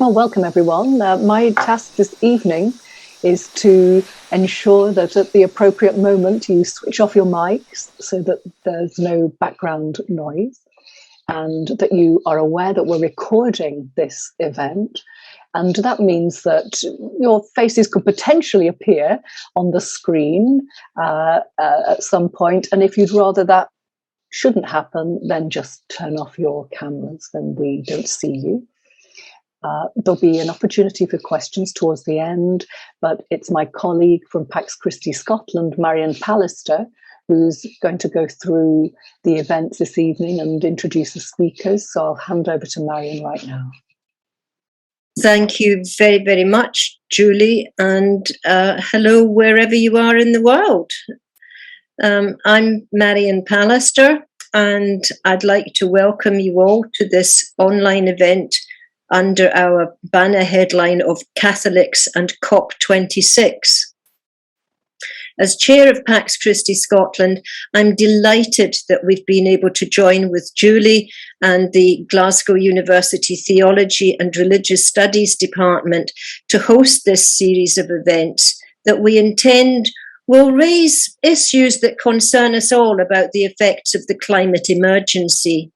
Well, welcome everyone. My task this evening is to ensure that at the appropriate moment you switch off your mics so that there's no background noise, and that you are aware that we're recording this event. And that means that your faces could potentially appear on the screen at some point. And if you'd rather that shouldn't happen, then just turn off your cameras, then we don't see you. There'll be an opportunity for questions towards the end, but it's my colleague from Pax Christi Scotland, Marion Pallister, who's going to go through the events this evening and introduce the speakers. So I'll hand over to Marion right now. Thank you very, very much, Julie, and hello wherever you are in the world. I'm Marion Pallister, and I'd like to welcome you all to this online event under our banner headline of Catholics and COP26. As chair of Pax Christi Scotland, I'm delighted that we've been able to join with Julie and the Glasgow University Theology and Religious Studies Department to host this series of events that we intend will raise issues that concern us all about the effects of the climate emergency.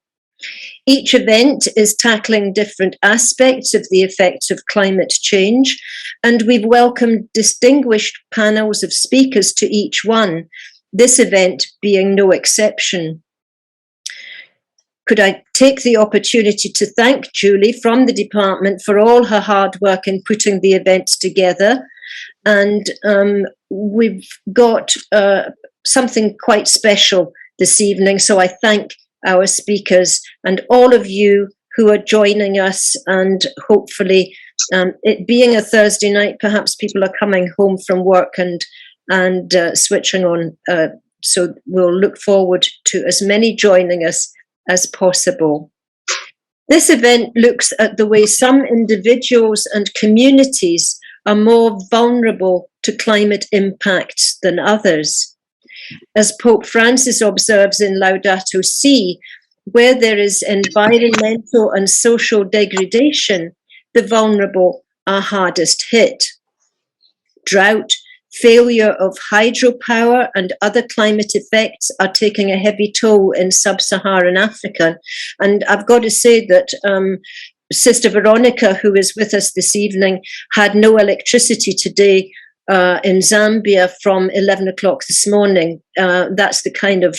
Each event is tackling different aspects of the effects of climate change, and we've welcomed distinguished panels of speakers to each one, this event being no exception. Could I take the opportunity to thank Julie from the department for all her hard work in putting the events together. And we've got something quite special this evening, so I thank our speakers and all of you who are joining us, and hopefully it being a Thursday night, perhaps people are coming home from work and switching on, so we'll look forward to as many joining us as possible. This event looks at the way some individuals and communities are more vulnerable to climate impacts than others. As Pope Francis observes in Laudato Si, where there is environmental and social degradation, the vulnerable are hardest hit. Drought, failure of hydropower and other climate effects are taking a heavy toll in sub-Saharan Africa. And I've got to say that Sister Veronica, who is with us this evening, had no electricity today in Zambia from 11 o'clock this morning. That's the kind of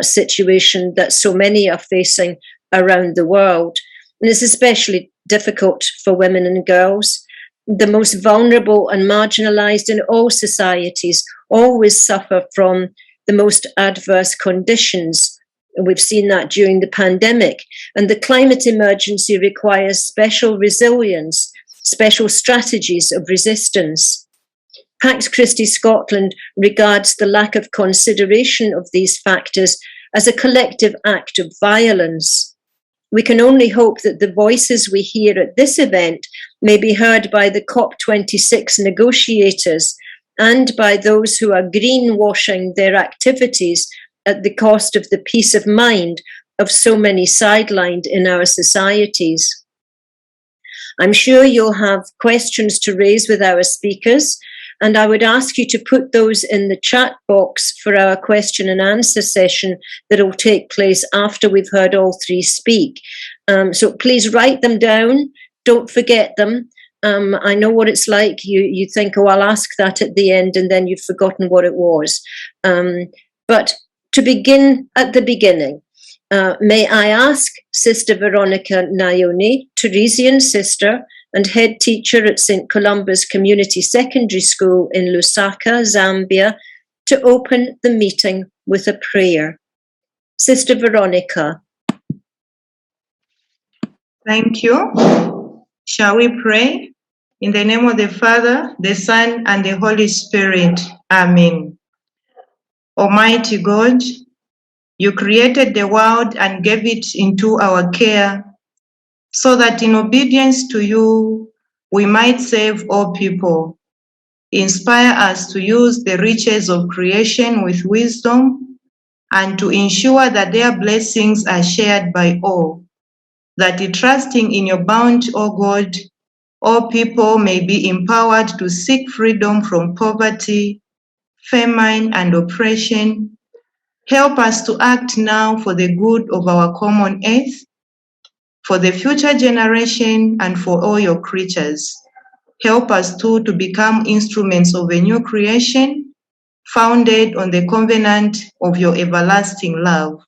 situation that so many are facing around the world. And it's especially difficult for women and girls. The most vulnerable and marginalized in all societies always suffer from the most adverse conditions. And we've seen that during the pandemic. And the climate emergency requires special resilience, special strategies of resistance. Pax Christi Scotland regards the lack of consideration of these factors as a collective act of violence. We can only hope that the voices we hear at this event may be heard by the COP26 negotiators and by those who are greenwashing their activities at the cost of the peace of mind of so many sidelined in our societies. I'm sure you'll have questions to raise with our speakers, and I would ask you to put those in the chat box for our question and answer session that will take place after we've heard all three speak. So please write them down. Don't forget them. I know what it's like. You think, oh, I'll ask that at the end, and then you've forgotten what it was. But to begin at the beginning, may I ask Sister Veronica Nyoni, Teresian sister and head teacher at St. Columba's Community Secondary School in Lusaka, Zambia, to open the meeting with a prayer. Sister Veronica. Thank you. Shall we pray? In the name of the Father, the Son, and the Holy Spirit. Amen. Almighty God, you created the world and gave it into our care, so that in obedience to you, we might save all people. Inspire us to use the riches of creation with wisdom and to ensure that their blessings are shared by all. That trusting in your bounty, O God, all people may be empowered to seek freedom from poverty, famine, and oppression. Help us to act now for the good of our common earth, for the future generation, and for all your creatures. Help us too to become instruments of a new creation, founded on the covenant of your everlasting love.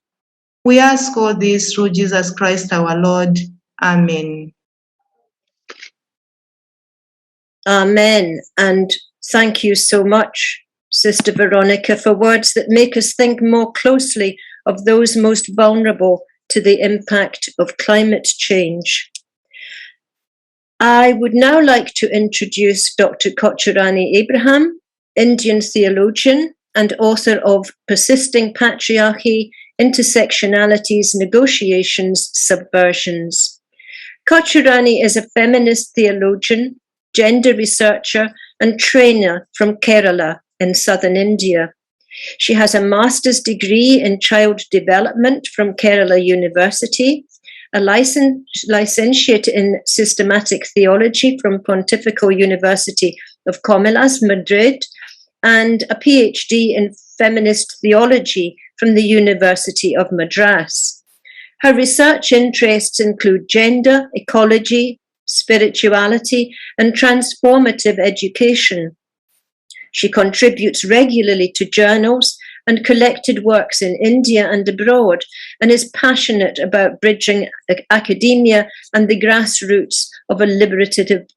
We ask all this through Jesus Christ our Lord. Amen. Amen. And thank you so much, Sister Veronica, for words that make us think more closely of those most vulnerable to the impact of climate change. I would now like to introduce Dr. Kochurani Abraham, Indian theologian and author of Persisting Patriarchy, Intersectionalities, Negotiations, Subversions. Kochurani is a feminist theologian, gender researcher, and trainer from Kerala in southern India. She has a master's degree in child development from Kerala University, a licentiate in systematic theology from Pontifical University of Comillas, Madrid, and a PhD in feminist theology from the University of Madras. Her research interests include gender, ecology, spirituality, and transformative education. She contributes regularly to journals and collected works in India and abroad, and is passionate about bridging academia and the grassroots of a liberative,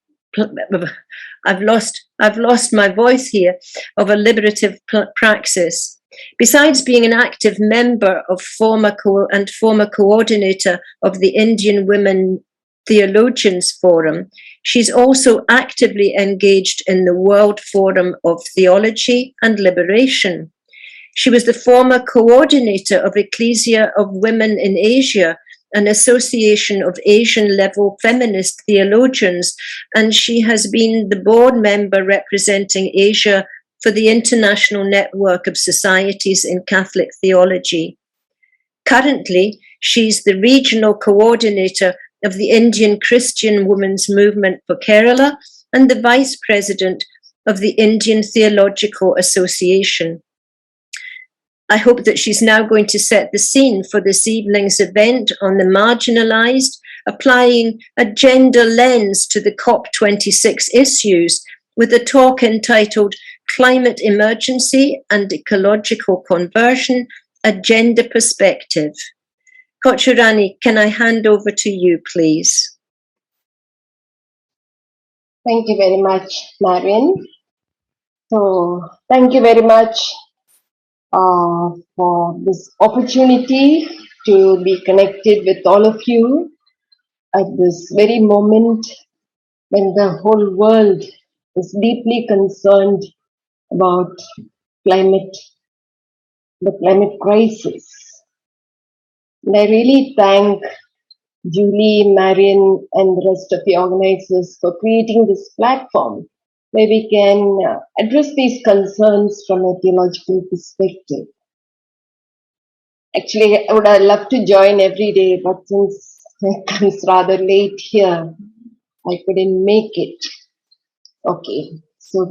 I've lost my voice here, of a liberative praxis. Besides being an active member of former coordinator of the Indian Women Theologians Forum, she's also actively engaged in the World Forum of Theology and Liberation. She was the former coordinator of Ecclesia of Women in Asia, an association of Asian-level feminist theologians, and she has been the board member representing Asia for the International Network of Societies in Catholic Theology. Currently, she's the regional coordinator of the Indian Christian Women's Movement for Kerala and the vice president of the Indian Theological Association. I hope that she's now going to set the scene for this evening's event on the marginalized, applying a gender lens to the COP26 issues with a talk entitled Climate Emergency and Ecological Conversion, a Gender Perspective. Kochurani, can I hand over to you, please? Thank you very much, Marian. So, thank you very much for this opportunity to be connected with all of you at this very moment when the whole world is deeply concerned about the climate crisis. And I really thank Julie, Marian, and the rest of the organizers for creating this platform where we can address these concerns from a theological perspective. Actually, I would have loved to join every day, but since it comes rather late here, I couldn't make it. Okay, so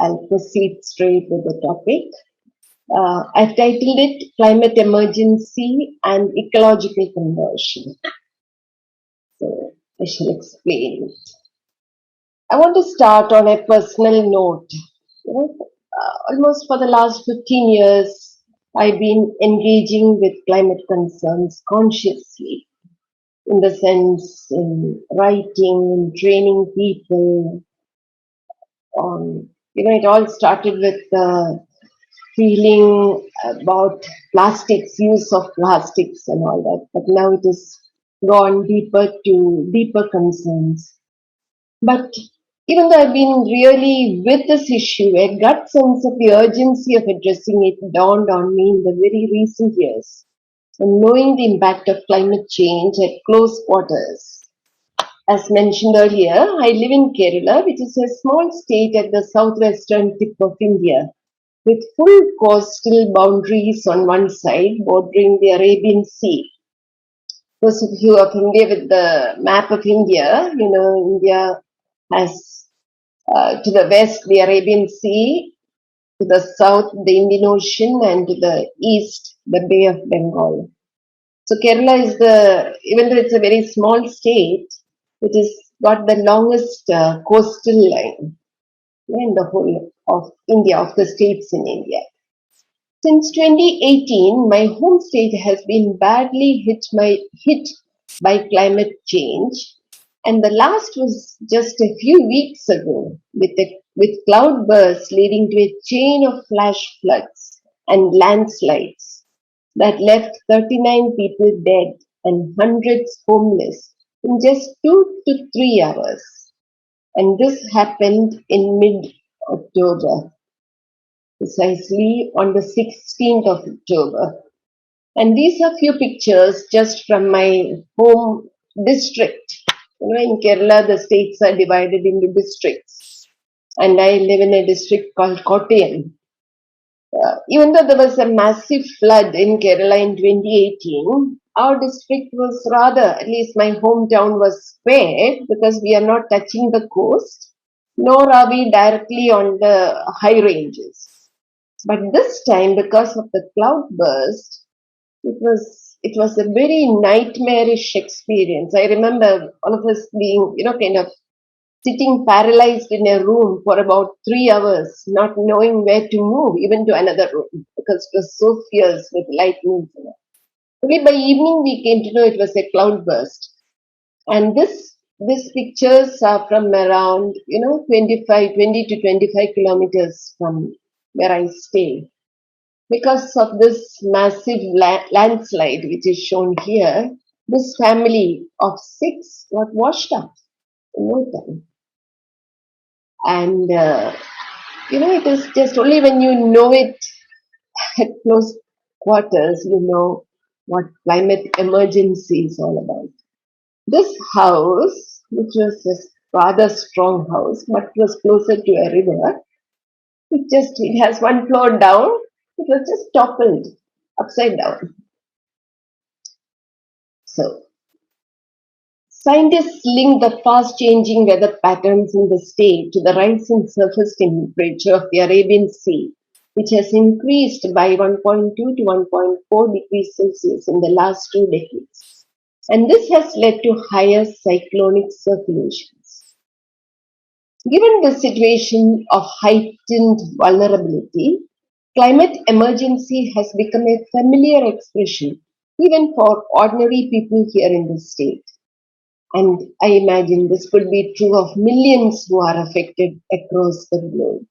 I'll proceed straight with the topic. I've titled it Climate Emergency and Ecological Conversion. So I shall explain it. I want to start on a personal note. Almost for the last 15 years, I've been engaging with climate concerns consciously, in the sense in writing, in training people. It all started with the feeling about plastics, use of plastics and all that, but now it has gone deeper to deeper concerns. But even though I've been really with this issue, a gut sense of the urgency of addressing it dawned on me in the very recent years. And knowing the impact of climate change at close quarters. As mentioned earlier, I live in Kerala, which is a small state at the southwestern tip of India, with full coastal boundaries on one side bordering the Arabian Sea. Those of you are familiar with the map of India, India has to the west the Arabian Sea, to the south the Indian Ocean, and to the east the Bay of Bengal. So Kerala is even though it's a very small state, it has got the longest coastal line in the whole of India, of the states in India. Since 2018, my home state has been badly hit by climate change, and the last was just a few weeks ago with cloudbursts leading to a chain of flash floods and landslides that left 39 people dead and hundreds homeless in just 2 to 3 hours. And this happened in mid-October, precisely on the 16th of October. And these are few pictures just from my home district. In Kerala, the states are divided into districts. And I live in a district called Kottayam. Even though there was a massive flood in Kerala in 2018, our district was rather, at least my hometown was spared because we are not touching the coast, nor are we directly on the high ranges. But this time, because of the cloudburst, it was a very nightmarish experience. I remember all of us being, kind of sitting paralyzed in a room for about 3 hours, not knowing where to move, even to another room, because it was so fierce with lightning. Only by evening we came to know it was a cloudburst. And these pictures are from around, 20 to 25 kilometers from where I stay. Because of this massive landslide, which is shown here, this family of 6 got washed up in no time. And, it is just only when you know it at close quarters, you know what climate emergency is all about. This house, which was a rather strong house, but was closer to a river, it has one floor down. It was just toppled upside down. So, scientists link the fast-changing weather patterns in the state to the rise in surface temperature of the Arabian Sea, which has increased by 1.2 to 1.4 degrees Celsius in the last 2 decades. And this has led to higher cyclonic circulations. Given the situation of heightened vulnerability, climate emergency has become a familiar expression even for ordinary people here in the state. And I imagine this could be true of millions who are affected across the globe.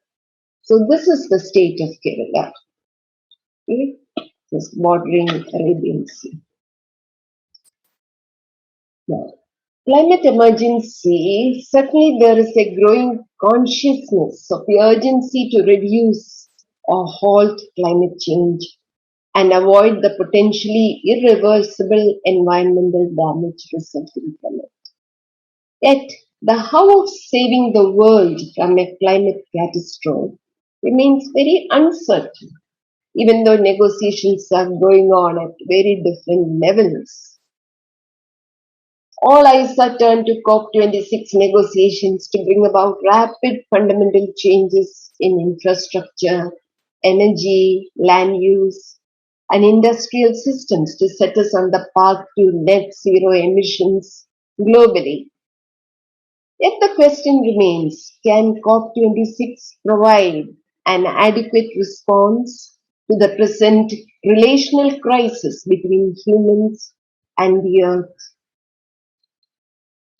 So this is the state of Kerala, this bordering Arabian Sea. Now, climate emergency, certainly there is a growing consciousness of the urgency to reduce or halt climate change and avoid the potentially irreversible environmental damage resulting from it. Yet, the how of saving the world from a climate catastrophe remains very uncertain, even though negotiations are going on at very different levels. All eyes are turned to COP26 negotiations to bring about rapid fundamental changes in infrastructure, energy, land use, and industrial systems to set us on the path to net zero emissions globally. Yet the question remains, can COP26 provide an adequate response to the present relational crisis between humans and the earth?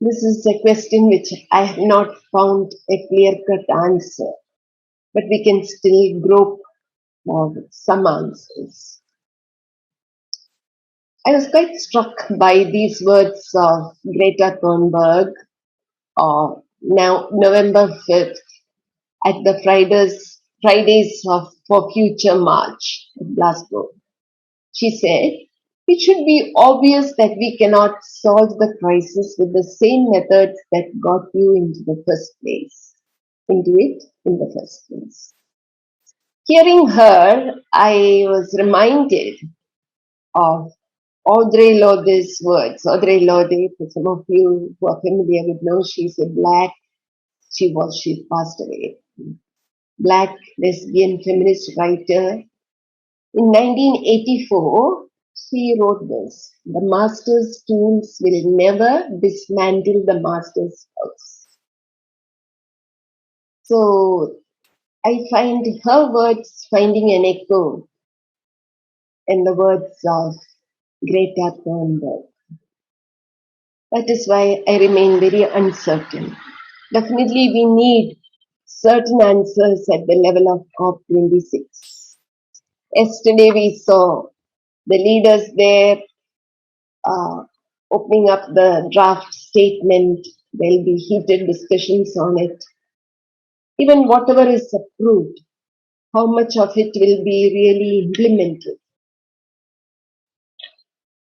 This is a question which I have not found a clear-cut answer, but we can still grope for some answers. I was quite struck by these words of Greta Thunberg, now November 5th, at the Fridays for Future March in Glasgow. She said, "It should be obvious that we cannot solve the crisis with the same methods that got you into it in the first place." Hearing her, I was reminded of Audre Lorde's words. Audre Lorde, for some of you who are familiar with know, she's a Black She passed away. Black lesbian feminist writer. In 1984, she wrote this: "The master's tools will never dismantle the master's house." So I find her words finding an echo in the words of Greta Thunberg. That is why I remain very uncertain. Definitely we need certain answers at the level of COP26. Yesterday we saw the leaders there opening up the draft statement. There will be heated discussions on it. Even whatever is approved, how much of it will be really implemented?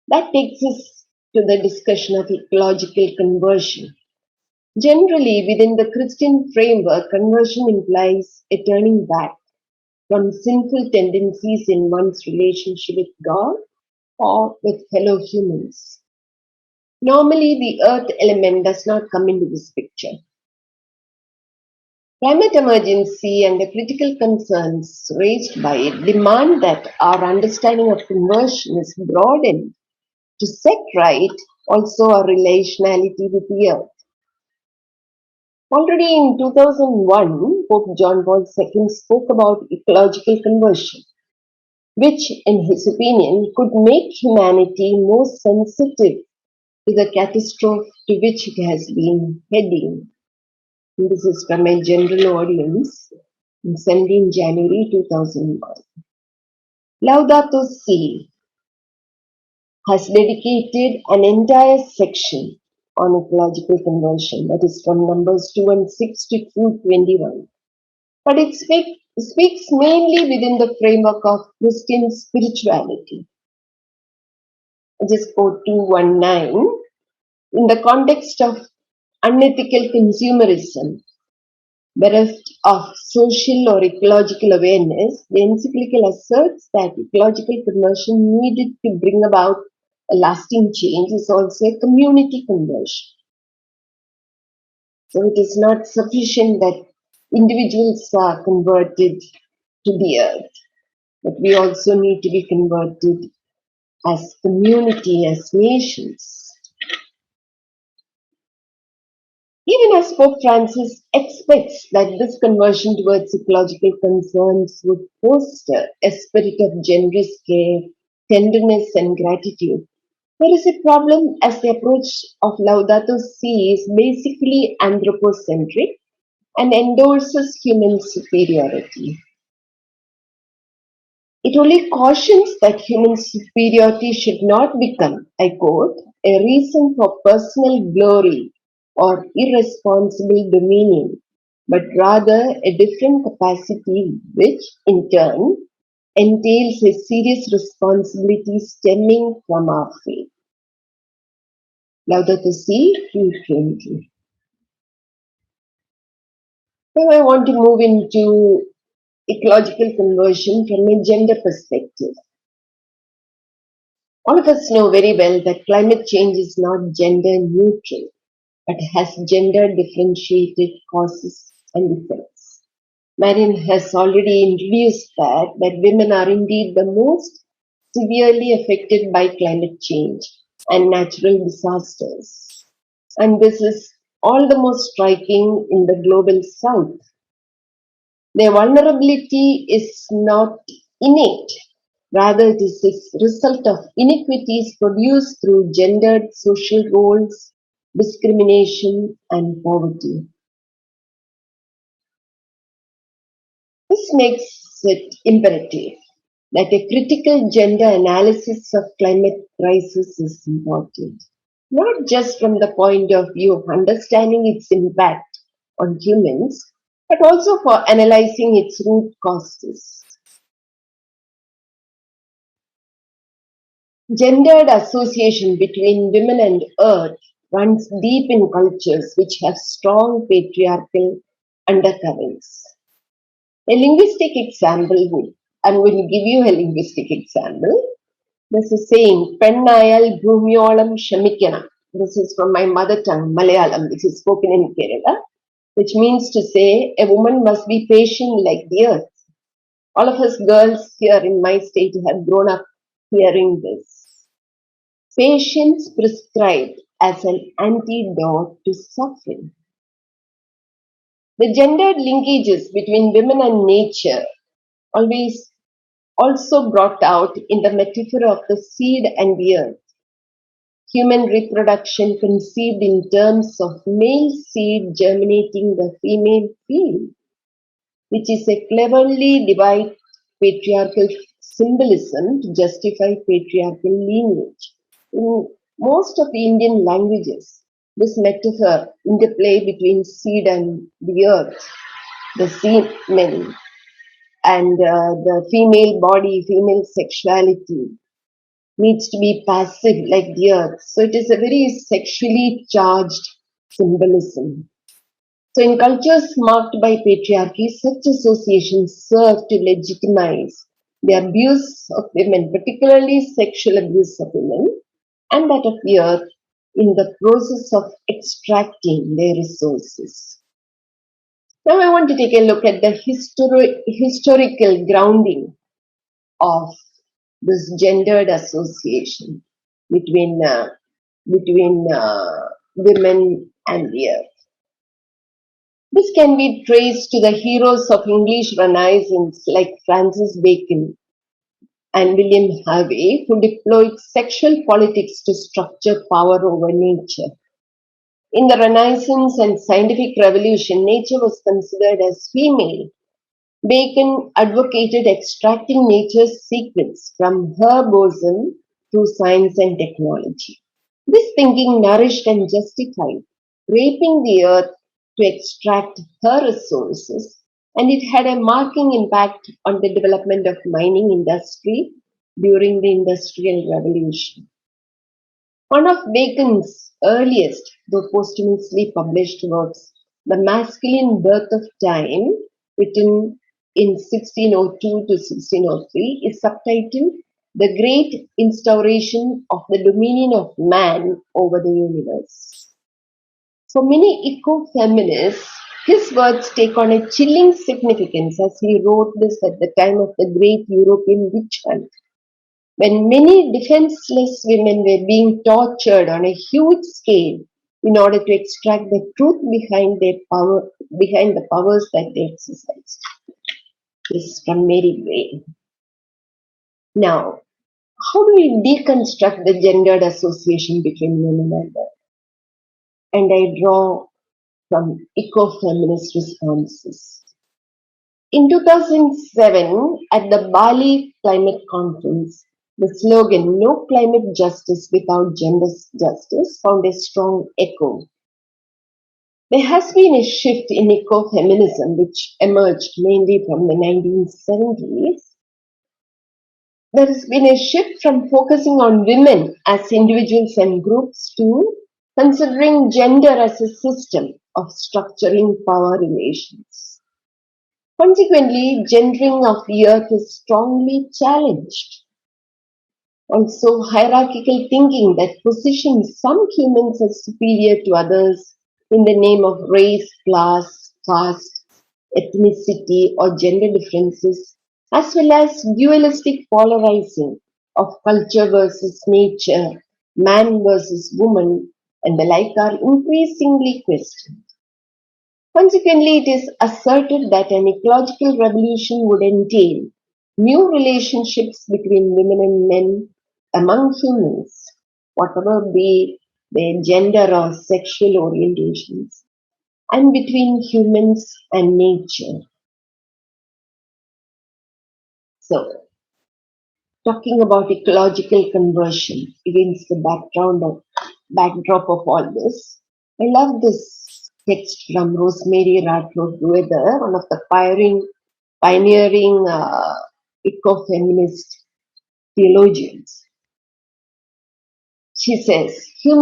That takes us to the discussion of ecological conversion. Generally, within the Christian framework, conversion implies a turning back from sinful tendencies in one's relationship with God or with fellow humans. Normally, the earth element does not come into this picture. Climate emergency and the critical concerns raised by it demand that our understanding of conversion is broadened to set right also our relationality with the earth. Already in 2001, Pope John Paul II spoke about ecological conversion, which, in his opinion, could make humanity more sensitive to the catastrophe to which it has been heading. And this is from a general audience on 17 January 2001. Laudato Si has dedicated an entire section on ecological conversion, that is from numbers 2:6 to 2:21. But it speaks mainly within the framework of Christian spirituality. I just quote 2:19. In the context of unethical consumerism, bereft of social or ecological awareness, the encyclical asserts that ecological conversion needed to bring about a lasting change is also a community conversion. So it is not sufficient that individuals are converted to the earth, but we also need to be converted as community, as nations. Even as Pope Francis expects that this conversion towards ecological concerns would foster a spirit of generous care, tenderness, and gratitude, there is a problem as the approach of Laudato Si is basically anthropocentric and endorses human superiority. It only cautions that human superiority should not become, I quote, a reason for personal glory or irresponsible dominion, but rather a different capacity which, in turn, entails a serious responsibility stemming from our faith. Laudato Si, 2:20. Now I want to move into ecological conversion from a gender perspective. All of us know very well that climate change is not gender neutral, but has gender differentiated causes and effects. Marian has already introduced that women are indeed the most severely affected by climate change and natural disasters. And this is all the more striking in the global south. Their vulnerability is not innate, rather it is a result of inequities produced through gendered social roles, discrimination, and poverty. This makes it imperative that a critical gender analysis of climate crisis is important, not just from the point of view of understanding its impact on humans, but also for analyzing its root causes. Gendered association between women and earth runs deep in cultures which have strong patriarchal undercurrents. A linguistic example I'm going to give you a linguistic example. There's a saying, Pennayal Bhumyolam Shamikana. This is from my mother tongue, Malayalam, which is spoken in Kerala. which means to say a woman must be patient like the earth. All of us girls here in my state have grown up hearing this. Patience prescribed as an antidote to suffering. The gendered linkages between women and nature always also brought out in the metaphor of the seed and the earth. Human reproduction conceived in terms of male seed germinating the female field, which is a cleverly devised patriarchal symbolism to justify patriarchal lineage. In most of the Indian languages, this metaphor, interplay between seed and the earth, the semen, and the female body, female sexuality, needs to be passive like the earth. So it is a very sexually charged symbolism. So in cultures marked by patriarchy, such associations serve to legitimize the abuse of women, particularly sexual abuse of women, and that of the earth in the process of extracting their resources. Now I want to take a look at the historical grounding of this gendered association between women and the earth. This can be traced to the heroes of English Renaissance like Francis Bacon and William Harvey, who deployed sexual politics to structure power over nature. In the Renaissance and scientific revolution, nature was considered as female. Bacon advocated extracting nature's secrets from her bosom through science and technology. This thinking nourished and justified raping the earth to extract her resources, and it had a marking impact on the development of mining industry during the Industrial Revolution. One of Bacon's earliest, though posthumously published works, The Masculine Birth of Time, written in 1602 to 1603, is subtitled The Great Instauration of the Dominion of Man over the Universe. For many eco-feminists, his words take on a chilling significance as he wrote this at the time of the Great European Witch Hunt, when many defenseless women were being tortured on a huge scale in order to extract the truth behind the powers that they exercised. This is from Mary Gray. Now, how do we deconstruct the gendered association between women and earth? And I draw from Eco-Feminist Responses. In 2007, at the Bali Climate Conference, the slogan, "No climate justice without gender justice," found a strong echo. There has been a shift in ecofeminism which emerged mainly from the 1970s. There has been a shift from focusing on women as individuals and groups to considering gender as a system of structuring power relations. Consequently, gendering of the earth is strongly challenged. Also, hierarchical thinking that positions some humans as superior to others in the name of race, class, caste, ethnicity, or gender differences, as well as dualistic polarizing of culture versus nature, man versus woman, and the like are increasingly questioned. Consequently, it is asserted that an ecological revolution would entail new relationships between women and men among humans, whatever be their gender or sexual orientations, and between humans and nature. So, talking about ecological conversion against the backdrop of all this, I love this text from Rosemary Radcliffe Weather, one of the pioneering eco-feminist theologians. She says, for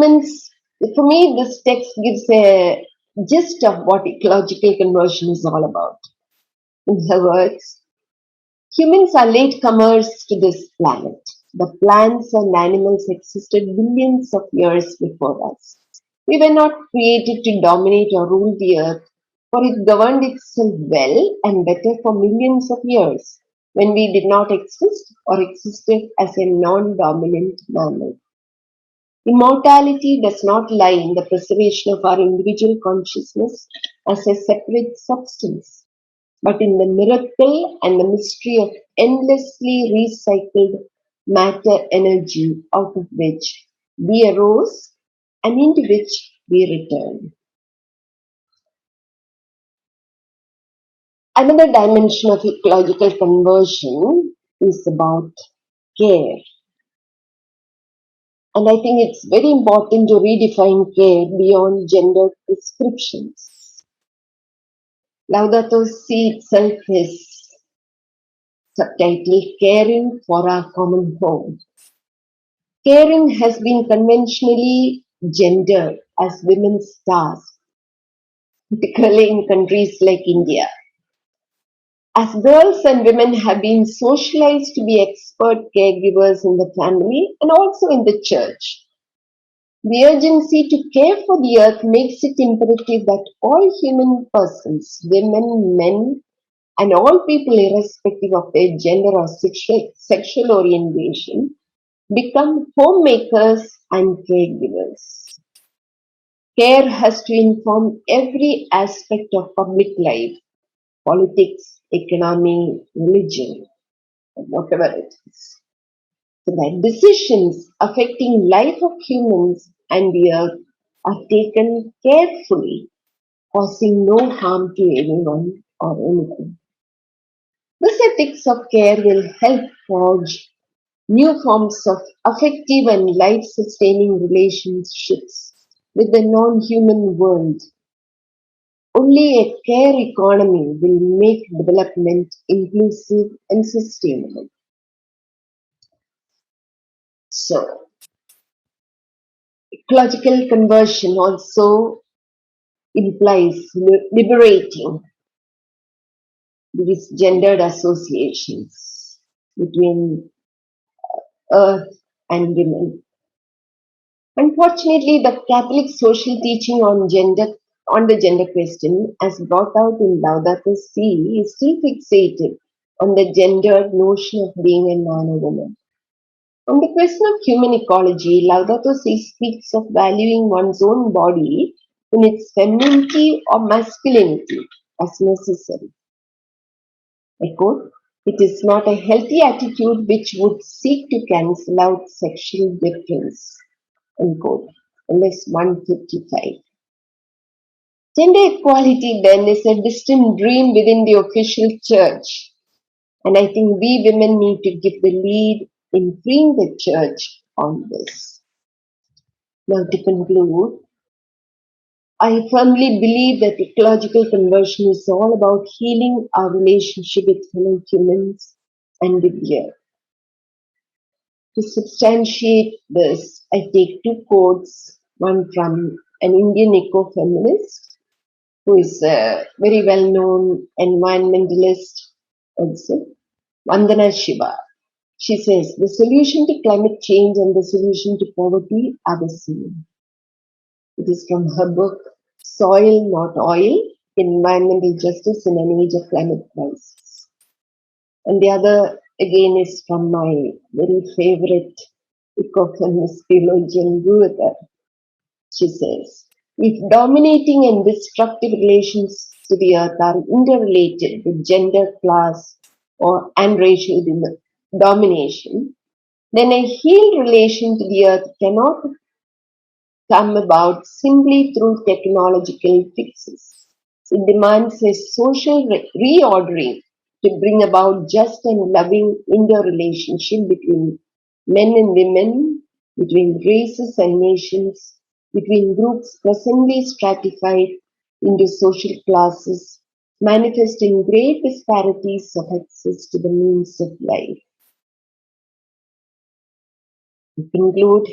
me, this text gives a gist of what ecological conversion is all about. In her words, humans are latecomers to this planet. The plants and animals existed billions of years before us. We were not created to dominate or rule the earth, for it governed itself well and better for millions of years when we did not exist or existed as a non-dominant mammal. Immortality does not lie in the preservation of our individual consciousness as a separate substance, but in the miracle and the mystery of endlessly recycled matter energy out of which we arose and into which we return. Another dimension of ecological conversion is about care. And I think it's very important to redefine care beyond gendered prescriptions. Laudato Si itself is subtitled Caring for Our Common Home. Caring has been conventionally gendered as women's task, particularly in countries like India. As girls and women have been socialized to be expert caregivers in the family and also in the church, the urgency to care for the earth makes it imperative that all human persons, women, men, and all people irrespective of their gender or sexual orientation, become homemakers and caregivers. Care has to inform every aspect of public life, politics, economy, religion, whatever it is. So that decisions affecting life of humans and the earth are taken carefully, causing no harm to anyone or anything. This ethics of care will help forge new forms of affective and life-sustaining relationships with the non-human world. Only a care economy will make development inclusive and sustainable. So, ecological conversion also implies liberating these gendered associations between earth and women. Unfortunately, the Catholic social teaching on the gender question, as brought out in Laudato Si, is still fixated on the gendered notion of being a man or woman. On the question of human ecology, Laudato Si speaks of valuing one's own body in its femininity or masculinity as necessary. I quote, "It is not a healthy attitude which would seek to cancel out sexual difference." Unquote. LS 155. Gender equality then is a distant dream within the official church, and I think we women need to give the lead in freeing the church on this. Now to conclude, I firmly believe that ecological conversion is all about healing our relationship with fellow humans and with the earth. To substantiate this, I take two quotes, one from an Indian eco-feminist who is a very well-known environmentalist also, Vandana Shiva. She says, "The solution to climate change and the solution to poverty are the same." It is from her book, Soil Not Oil, Environmental Justice in an Age of Climate Crisis. And the other again is from my very favorite eco-feminist theologian, Ruether. She says, "If dominating and destructive relations to the earth are interrelated with gender, class, and racial domination, then a healed relation to the earth cannot come about simply through technological fixes. It demands a social reordering to bring about just and loving interrelationship between men and women, between races and nations, between groups presently stratified into social classes, manifest in great disparities of access to the means of life." To conclude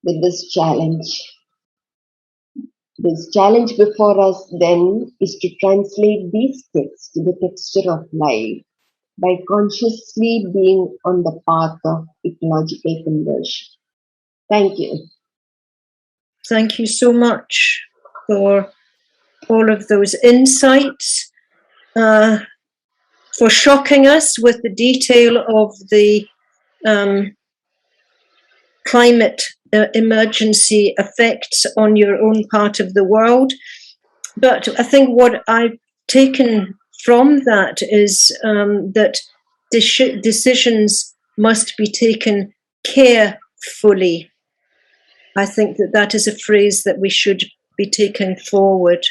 with this challenge. This challenge before us then is to translate these texts to the texture of life by consciously being on the path of ecological conversion. Thank you. Thank you so much for all of those insights, for shocking us with the detail of the climate emergency effects on your own part of the world. But I think what I've taken from that is that decisions must be taken carefully. I think that that is a phrase that we should be taking forward.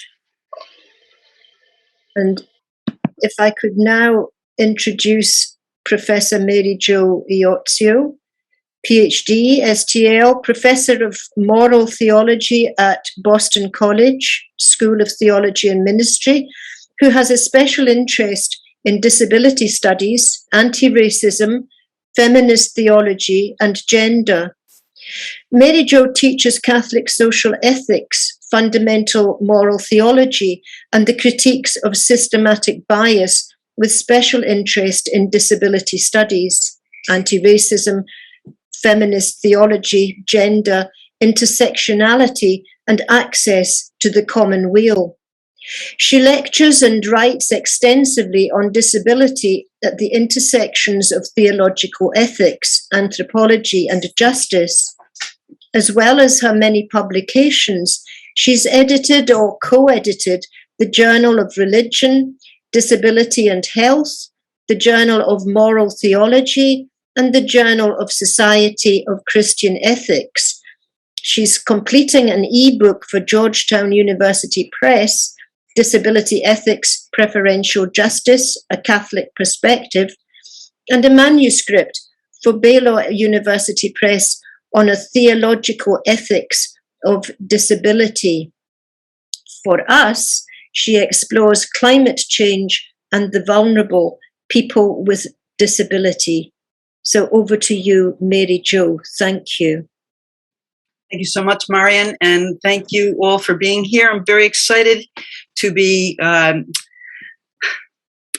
And if I could now introduce Professor Mary Jo Iozzio, PhD, STL, Professor of Moral Theology at Boston College, School of Theology and Ministry, who has a special interest in disability studies, anti-racism, feminist theology, and gender. Mary Jo teaches Catholic social ethics, fundamental moral theology, and the critiques of systematic bias, with special interest in disability studies, anti-racism, feminist theology, gender, intersectionality, and access to the common weal. She lectures and writes extensively on disability at the intersections of theological ethics, anthropology, and justice. As well as her many publications, she's edited or co-edited the Journal of Religion, Disability and Health, the Journal of Moral Theology, and the Journal of Society of Christian Ethics. She's completing an ebook for Georgetown University Press, Disability Ethics, Preferential Justice, A Catholic Perspective, and a manuscript for Baylor University Press on a theological ethics of disability. For us, she explores climate change and the vulnerable, people with disability. So over to you, Mary Jo. Thank you. Thank you so much, Marian, and thank you all for being here. I'm very excited to be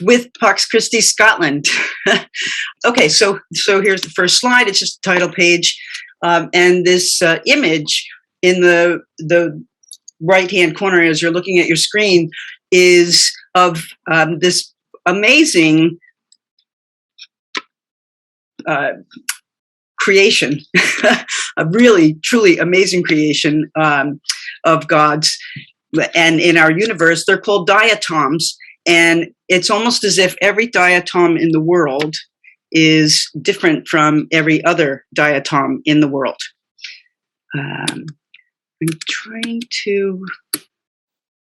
with Pax Christi Scotland. Okay, so here's the first slide. It's just the title page, and this image in the right-hand corner as you're looking at your screen is of this amazing creation, a really, truly amazing creation of God's. And in our universe, they're called diatoms. And it's almost as if every diatom in the world is different from every other diatom in the world. I'm trying to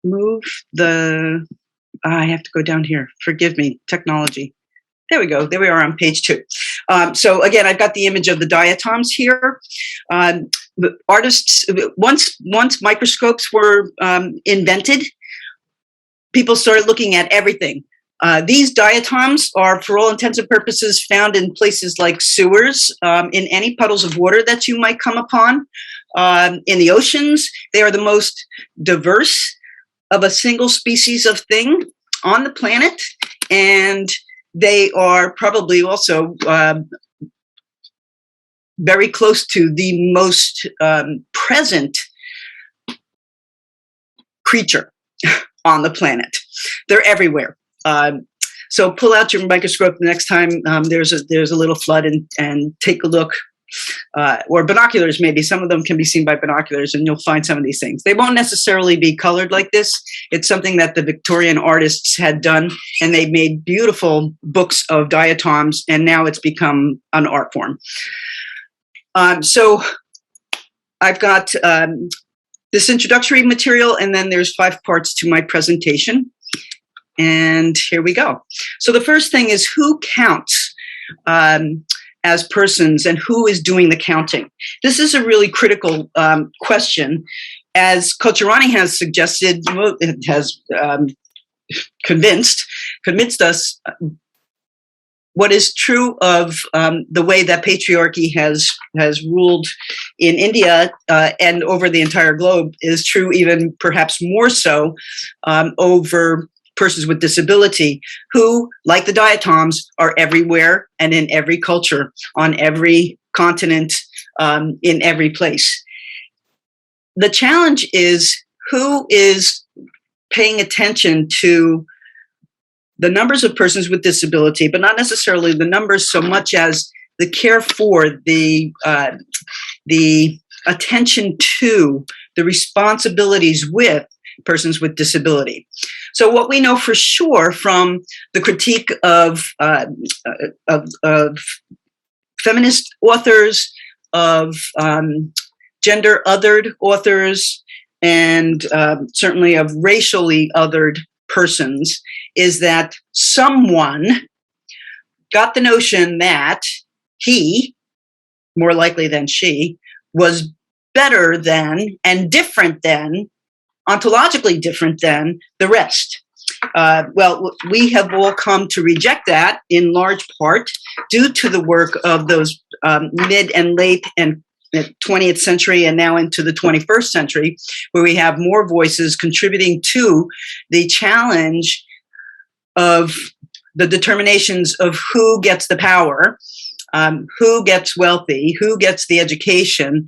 move I have to go down here. Forgive me, technology. There we go. There we are on page 2. So again, I've got the image of the diatoms here. Artists, once microscopes were invented, people started looking at everything. These diatoms are, for all intents and purposes, found in places like sewers, in any puddles of water that you might come upon, in the oceans. They are the most diverse of a single species of thing on the planet, and they are probably also very close to the most present creature on the planet. They're everywhere. So pull out your microscope the next time there's a little flood and take a look. Or binoculars, maybe. Some of them can be seen by binoculars, and you'll find some of these things. They won't necessarily be colored like this. It's something that the Victorian artists had done, and they made beautiful books of diatoms, and now it's become an art form. So I've got this introductory material, and then there's 5 parts to my presentation. And here we go. So the first thing is, who counts as persons, and who is doing the counting? This is a really critical question. As Kochurani has suggested, it has convinced us what is true of the way that patriarchy has ruled in India and over the entire globe is true even perhaps more so over persons with disability, who, like the diatoms, are everywhere and in every culture, on every continent, in every place. The challenge is, who is paying attention to the numbers of persons with disability, but not necessarily the numbers so much as the care for, the attention to, the responsibilities with persons with disability. So what we know for sure from the critique of feminist authors, of gender-othered authors, and certainly of racially othered persons, is that someone got the notion that he, more likely than she, was better than and different than, ontologically different than the rest. Well, we have all come to reject that in large part due to the work of those mid and late and 20th century and now into the 21st century, where we have more voices contributing to the challenge of the determinations of who gets the power, who gets wealthy, who gets the education,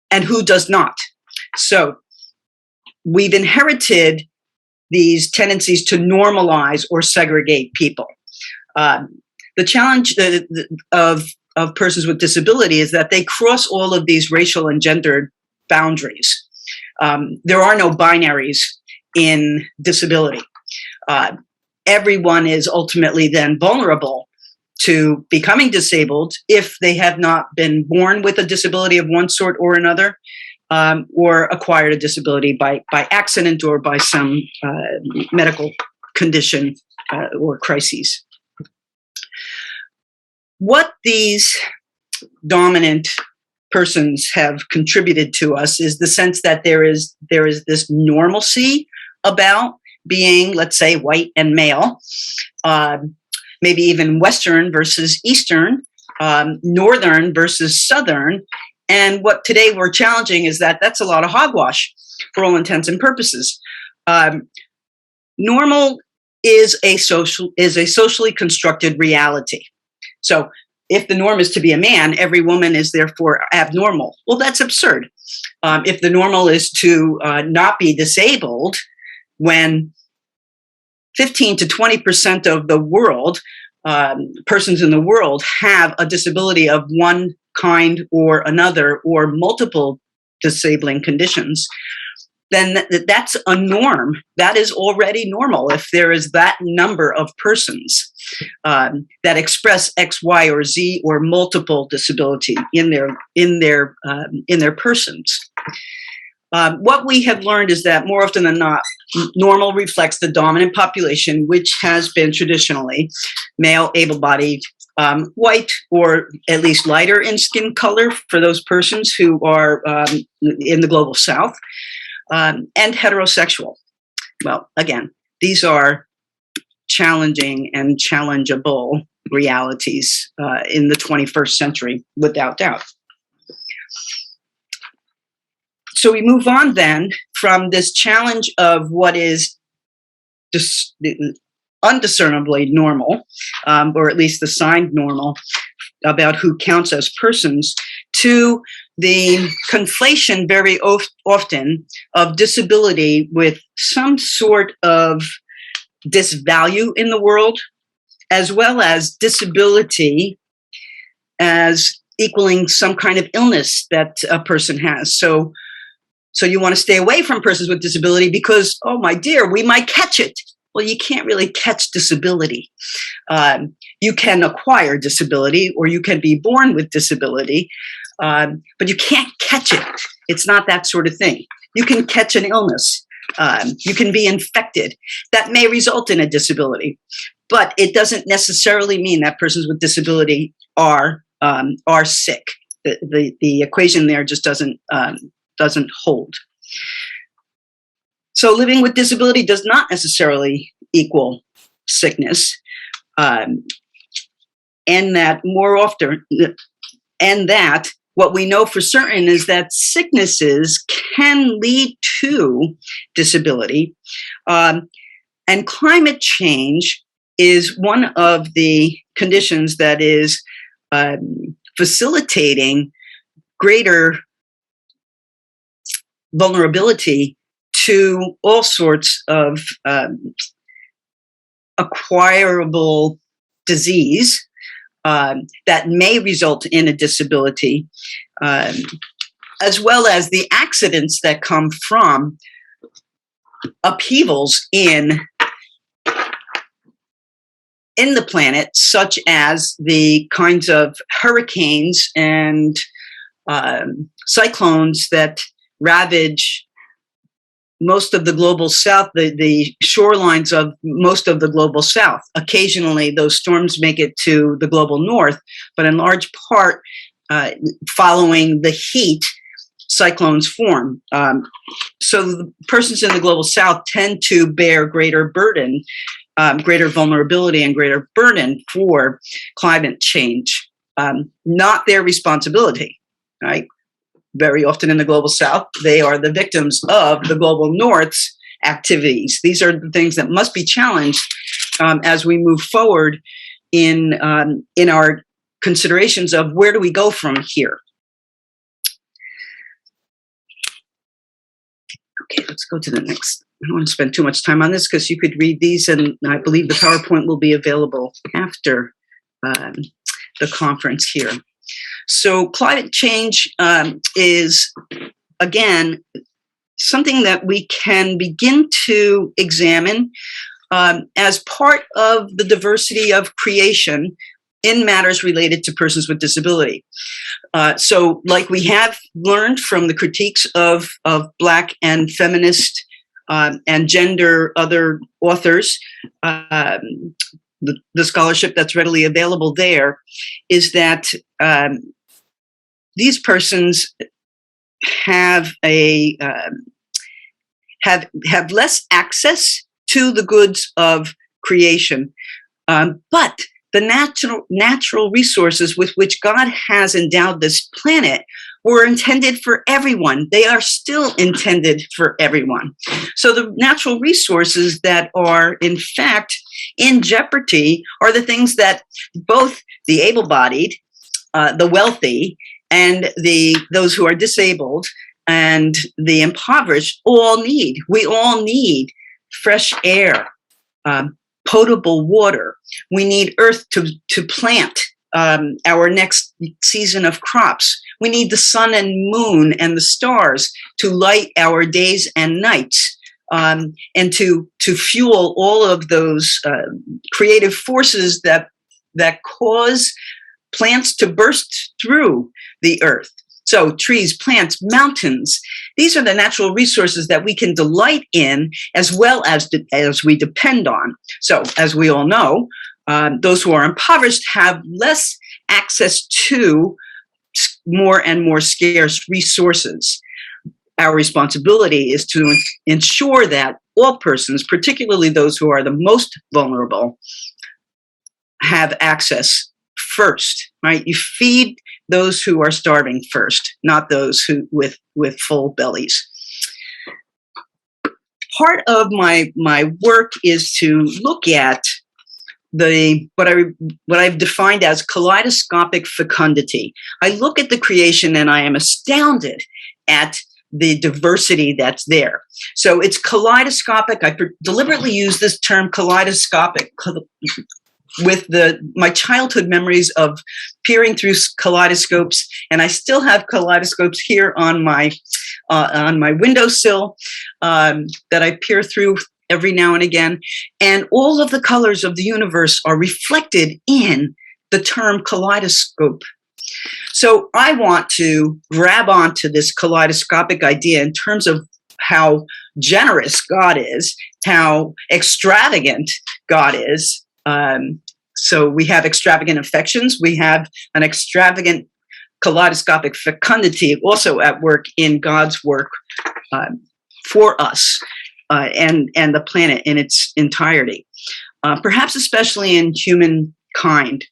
and who does not. So we've inherited these tendencies to normalize or segregate people. The challenge of persons with disability is that they cross all of these racial and gendered boundaries. There are no binaries in disability. Everyone is ultimately then vulnerable to becoming disabled if they have not been born with a disability of one sort or another, or acquired a disability by accident or by some medical condition or crises. What these dominant persons have contributed to us is the sense that there is this normalcy about being, let's say, white and male, maybe even Western versus Eastern, Northern versus Southern. And what today we're challenging is that that's a lot of hogwash for all intents and purposes. Normal is a socially constructed reality. So if the norm is to be a man, every woman is therefore abnormal. Well, that's absurd. If the normal is to not be disabled, when 15 to 20% of the world, persons in the world, have a disability of one kind or another, or multiple disabling conditions, then that's a norm. That is already normal if there is that number of persons that express X, Y, or Z, or multiple disability in their persons. What we have learned is that more often than not, normal reflects the dominant population, which has been traditionally male, able-bodied, white, or at least lighter in skin color for those persons who are in the global South, and heterosexual. Well, again, these are challenging and challengeable realities in the 21st century, without doubt. So we move on then from this challenge of what is undiscernibly normal, or at least assigned normal, about who counts as persons, to the conflation very often of disability with some sort of disvalue in the world, as well as disability as equaling some kind of illness that a person has. So you want to stay away from persons with disability because, oh my dear, we might catch it. Well, you can't really catch disability. You can acquire disability, or you can be born with disability, but you can't catch it. It's not that sort of thing. You can catch an illness. You can be infected. That may result in a disability, but it doesn't necessarily mean that persons with disability are sick. The equation there just doesn't hold. So living with disability does not necessarily equal sickness, and that more often, and that what we know for certain is that sicknesses can lead to disability, and climate change is one of the conditions that is facilitating greater vulnerability to all sorts of acquirable disease that may result in a disability, as well as the accidents that come from upheavals in the planet, such as the kinds of hurricanes and cyclones that ravage most of the global south, the shorelines of most of the global south. Occasionally, those storms make it to the global north, but in large part, following the heat, cyclones form. So the persons in the global south tend to bear greater burden, greater vulnerability, and greater burden for climate change. Not their responsibility, right? Very often in the global south, they are the victims of the global north's activities. These are the things that must be challenged as we move forward in our considerations of where do we go from here. Okay, let's go to the next. I don't want to spend too much time on this because you could read these, and I believe the PowerPoint will be available after the conference here. So climate change is, again, something that we can begin to examine as part of the diversity of creation in matters related to persons with disability. So like we have learned from the critiques of Black and feminist and gender other authors, the scholarship that's readily available there is that these persons have have less access to the goods of creation, but the natural resources with which God has endowed this planet were intended for everyone. They are still intended for everyone. So the natural resources that are, in fact, in jeopardy are the things that both the able-bodied, the wealthy, and those who are disabled and the impoverished all need. We all need fresh air, potable water. We need earth to plant our next season of crops. We need the sun and moon and the stars to light our days and nights, and to fuel all of those creative forces that cause plants to burst through the earth. So trees, plants, mountains, these are the natural resources that we can delight in as well as we depend on. So as we all know, those who are impoverished have less access to more and more scarce resources. Our responsibility is to ensure that all persons, particularly those who are the most vulnerable, have access first, right? You feed those who are starving first, not those who with full bellies. Part of my work is to look at what I've defined as kaleidoscopic fecundity. I look at the creation and I am astounded at the diversity that's there. So it's kaleidoscopic. I deliberately use this term kaleidoscopic with my childhood memories of peering through kaleidoscopes, and I still have kaleidoscopes here on my windowsill that I peer through every now and again, and all of the colors of the universe are reflected in the term kaleidoscope. So I want to grab onto this kaleidoscopic idea in terms of how generous God is, how extravagant God is. So we have extravagant affections. We have an extravagant kaleidoscopic fecundity also at work in God's work for us and the planet in its entirety, perhaps especially in humankind.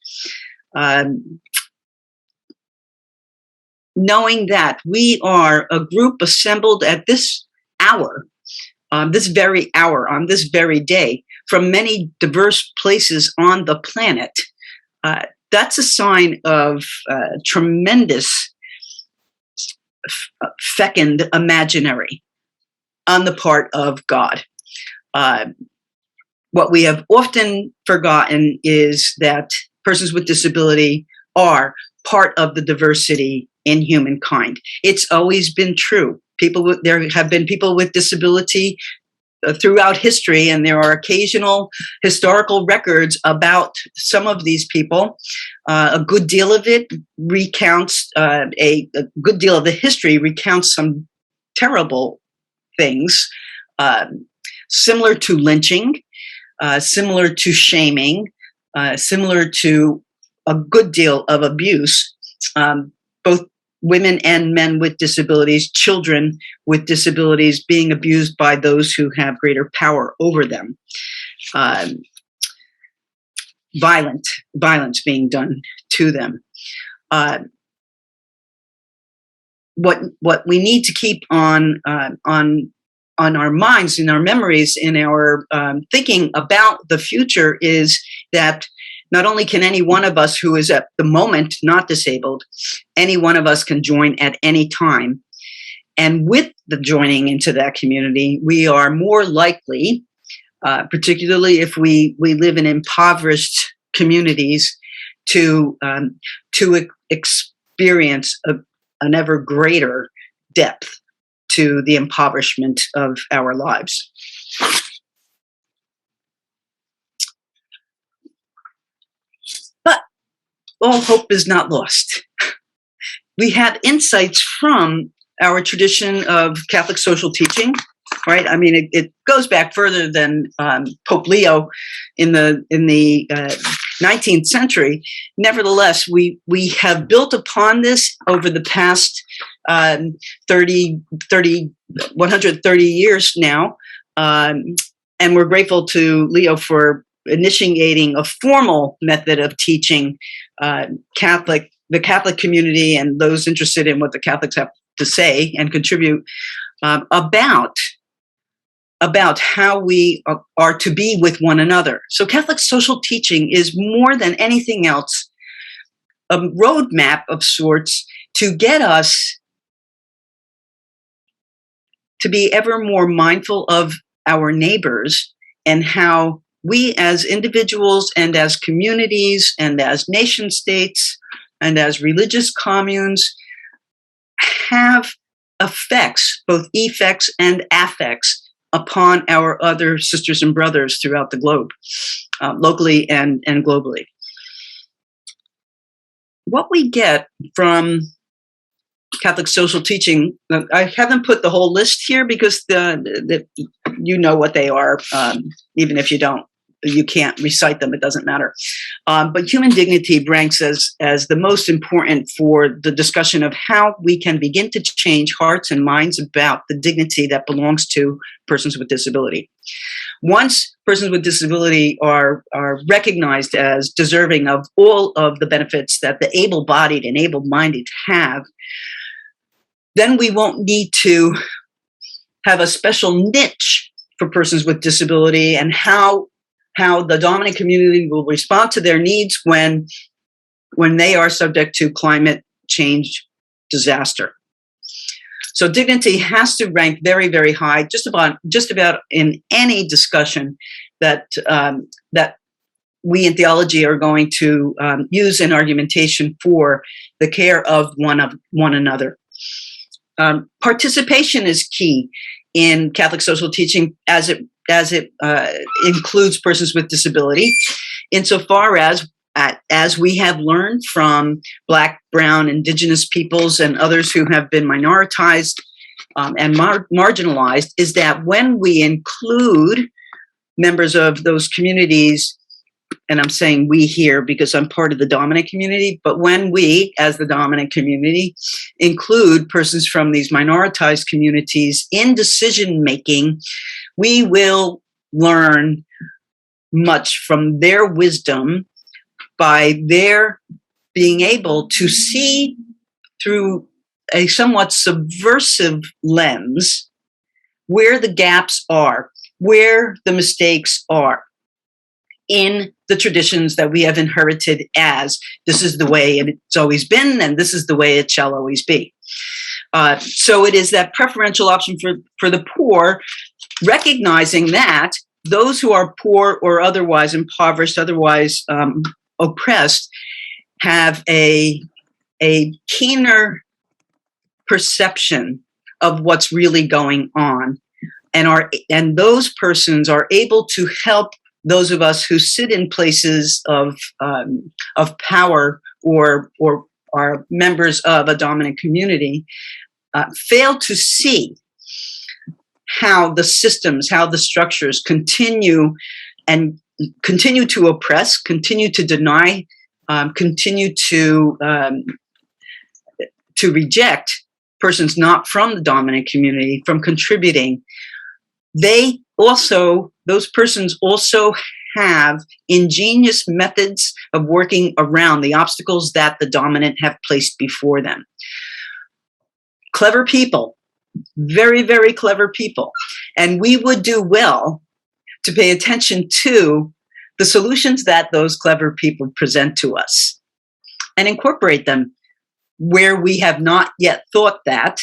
Knowing that we are a group assembled at this hour, this very hour, on this very day, from many diverse places on the planet, that's a sign of tremendous fecund imaginary. on the part of God. What we have often forgotten is that persons with disability are part of the diversity in humankind. It's always been true. There have been people with disability throughout history, and there are occasional historical records about some of these people. A good deal of it recounts, a good deal of the history recounts some terrible things, similar to lynching, similar to shaming, similar to a good deal of abuse, both women and men with disabilities, children with disabilities being abused by those who have greater power over them. Violence being done to them. What we need to keep on our minds, in our memories, in our thinking about the future is that not only can any one of us who is at the moment not disabled, any one of us can join at any time. And with the joining into that community, we are more likely, particularly if we live in impoverished communities, to experience an ever greater depth to the impoverishment of our lives. But all hope is not lost. We have insights from our tradition of Catholic social teaching, right? I mean, it goes back further than Pope Leo in the 19th century. Nevertheless, we have built upon this over the past 130 years now, and we're grateful to Leo for initiating a formal method of teaching the Catholic community and those interested in what the Catholics have to say and contribute about how we are to be with one another. So Catholic social teaching is more than anything else a roadmap of sorts to get us to be ever more mindful of our neighbors and how we as individuals and as communities and as nation states and as religious communes have effects, both effects and affects, upon our other sisters and brothers throughout the globe, locally and globally. What we get from Catholic social teaching, I haven't put the whole list here because you know what they are, even if you don't. You can't recite them, it doesn't matter. But human dignity ranks as the most important for the discussion of how we can begin to change hearts and minds about the dignity that belongs to persons with disability. Once persons with disability are recognized as deserving of all of the benefits that the able-bodied and able-minded have, then we won't need to have a special niche for persons with disability and how the dominant community will respond to their needs when they are subject to climate change disaster. So dignity has to rank very, very high, just about in any discussion that we in theology are going to use in argumentation for the care of one another. Participation is key in Catholic social teaching as it includes persons with disability, insofar as we have learned from Black, Brown, Indigenous peoples and others who have been minoritized and marginalized, is that when we include members of those communities, and I'm saying we here because I'm part of the dominant community, but when we, as the dominant community, include persons from these minoritized communities in decision-making, we will learn much from their wisdom by their being able to see through a somewhat subversive lens where the gaps are, where the mistakes are in the traditions that we have inherited as this is the way it's always been and this is the way it shall always be. So it is that preferential option for the poor, recognizing that those who are poor or otherwise impoverished, otherwise oppressed, have a keener perception of what's really going on, and those persons are able to help those of us who sit in places of power or are members of a dominant community fail to see how the systems, how the structures continue to oppress, continue to deny, continue to reject persons not from the dominant community from contributing. Those persons also have ingenious methods of working around the obstacles that the dominant have placed before them. Clever people, very, very clever people. And we would do well to pay attention to the solutions that those clever people present to us and incorporate them where we have not yet thought that,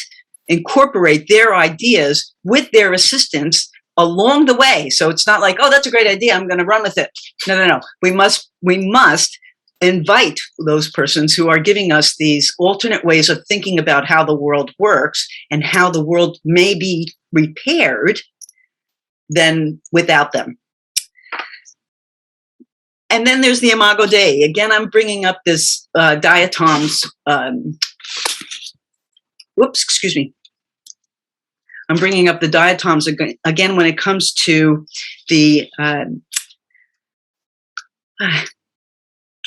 incorporate their ideas with their assistance along the way. So it's not like, oh, that's a great idea, I'm going to run with it. No. We must invite those persons who are giving us these alternate ways of thinking about how the world works and how the world may be repaired than without them. And then there's the Imago Dei. Again, I'm bringing up this diatoms. I'm bringing up the diatoms again when it comes to the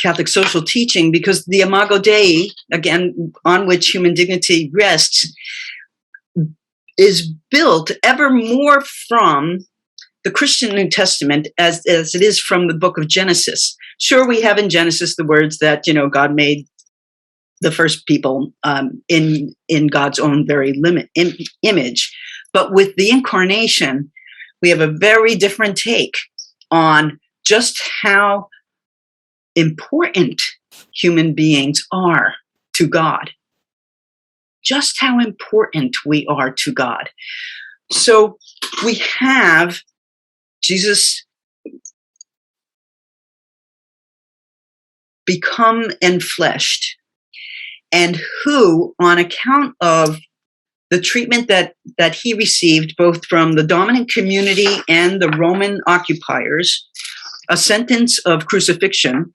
Catholic social teaching, because the Imago Dei, again, on which human dignity rests, is built ever more from the Christian New Testament as it is from the book of Genesis. Sure, we have in Genesis the words that, God made the first people in God's own very image. But with the incarnation, we have a very different take on just how important human beings are to God. Just how important we are to God. So we have Jesus become enfleshed, and who, on account of the treatment that he received both from the dominant community and the Roman occupiers, a sentence of crucifixion,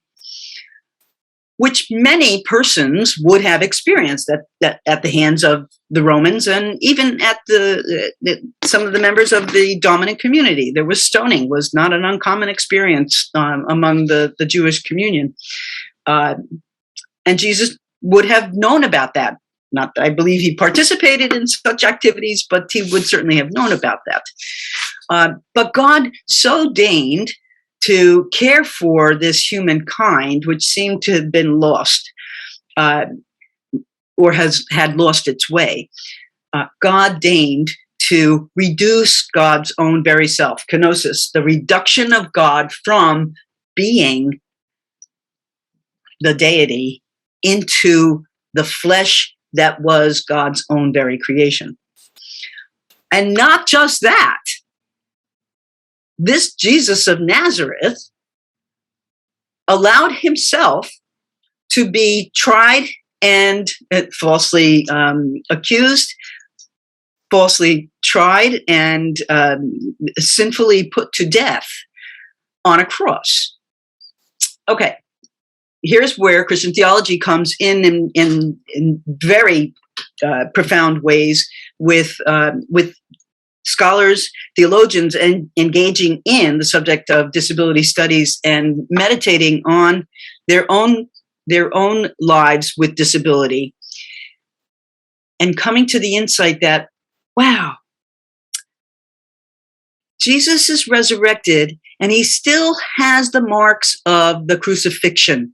which many persons would have experienced at the hands of the Romans, and even at some of the members of the dominant community. There was stoning, was not an uncommon experience among the Jewish communion. And Jesus would have known about that. Not that I believe he participated in such activities, but he would certainly have known about that. But God so deigned to care for this humankind, which seemed to have been lost, or had lost its way. God deigned to reduce God's own very self, kenosis, the reduction of God from being the deity into the flesh that was God's own very creation. And not just that, this Jesus of Nazareth allowed himself to be tried and falsely accused, falsely tried, and sinfully put to death on a cross. Okay, here's where Christian theology comes in very profound ways with scholars, theologians, and engaging in the subject of disability studies and meditating on their own lives with disability, and coming to the insight that, wow, Jesus is resurrected and he still has the marks of the crucifixion.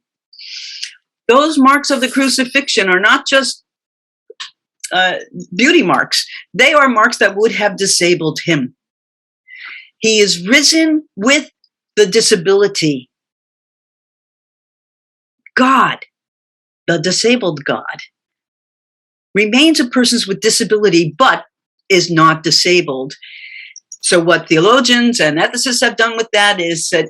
Those marks of the crucifixion are not just beauty marks. They are marks that would have disabled him. He is risen with the disability. God, the disabled God, remains of persons with disability, but is not disabled. So what theologians and ethicists have done with that is said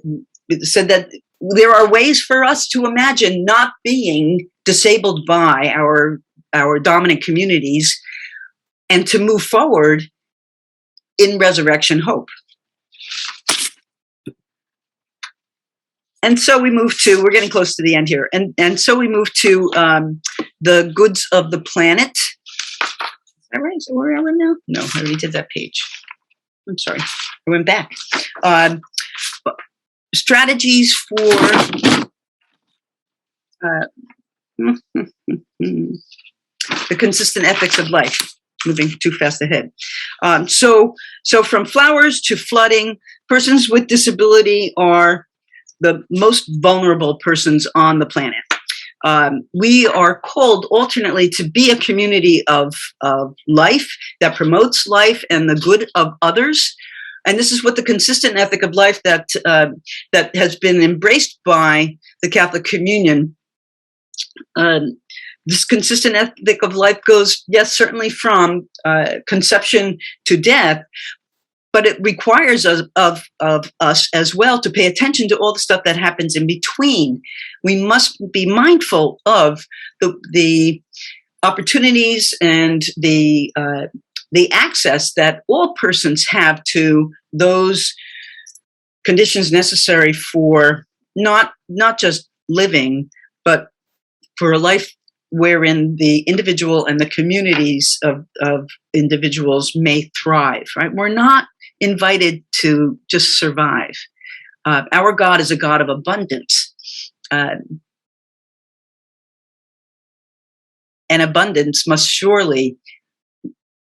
that there are ways for us to imagine not being disabled by our dominant communities and to move forward in resurrection hope. And so we move to, we're getting close to the end here, and so we move to the goods of the planet. Is that right? So where are we now? No, I already did that page. I'm sorry, I went back. Strategies for the consistent ethics of life. Moving too fast ahead. So from flowers to flooding, persons with disability are the most vulnerable persons on the planet. We are called alternately to be a community of life that promotes life and the good of others. And this is what the consistent ethic of life that has been embraced by the Catholic Communion. This consistent ethic of life goes, yes, certainly from conception to death, but it requires us, of us as well to pay attention to all the stuff that happens in between. We must be mindful of the opportunities and the access that all persons have to those conditions necessary for not just living, but for a life wherein the individual and the communities of individuals may thrive, right? We're not invited to just survive. Our God is a God of abundance. And abundance must surely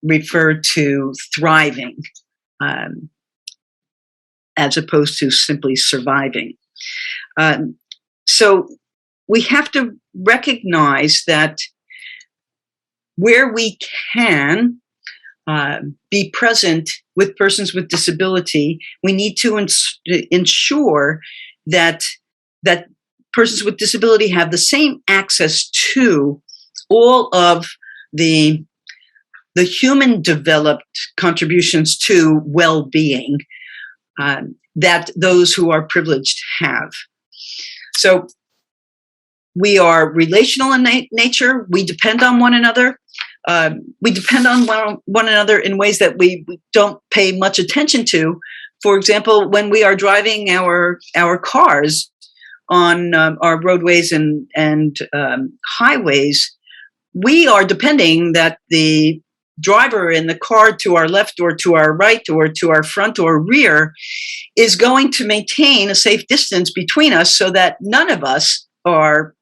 refer to thriving, as opposed to simply surviving. So we have to recognize that where we can be present with persons with disability, we need to ensure that persons with disability have the same access to all of the human developed contributions to well-being that those who are privileged have. So we are relational in nature. We depend on one another. We depend on one another in ways that we don't pay much attention to. For example, when we are driving our cars on our roadways and highways, we are depending that the driver in the car to our left or to our right or to our front or rear is going to maintain a safe distance between us so that none of us are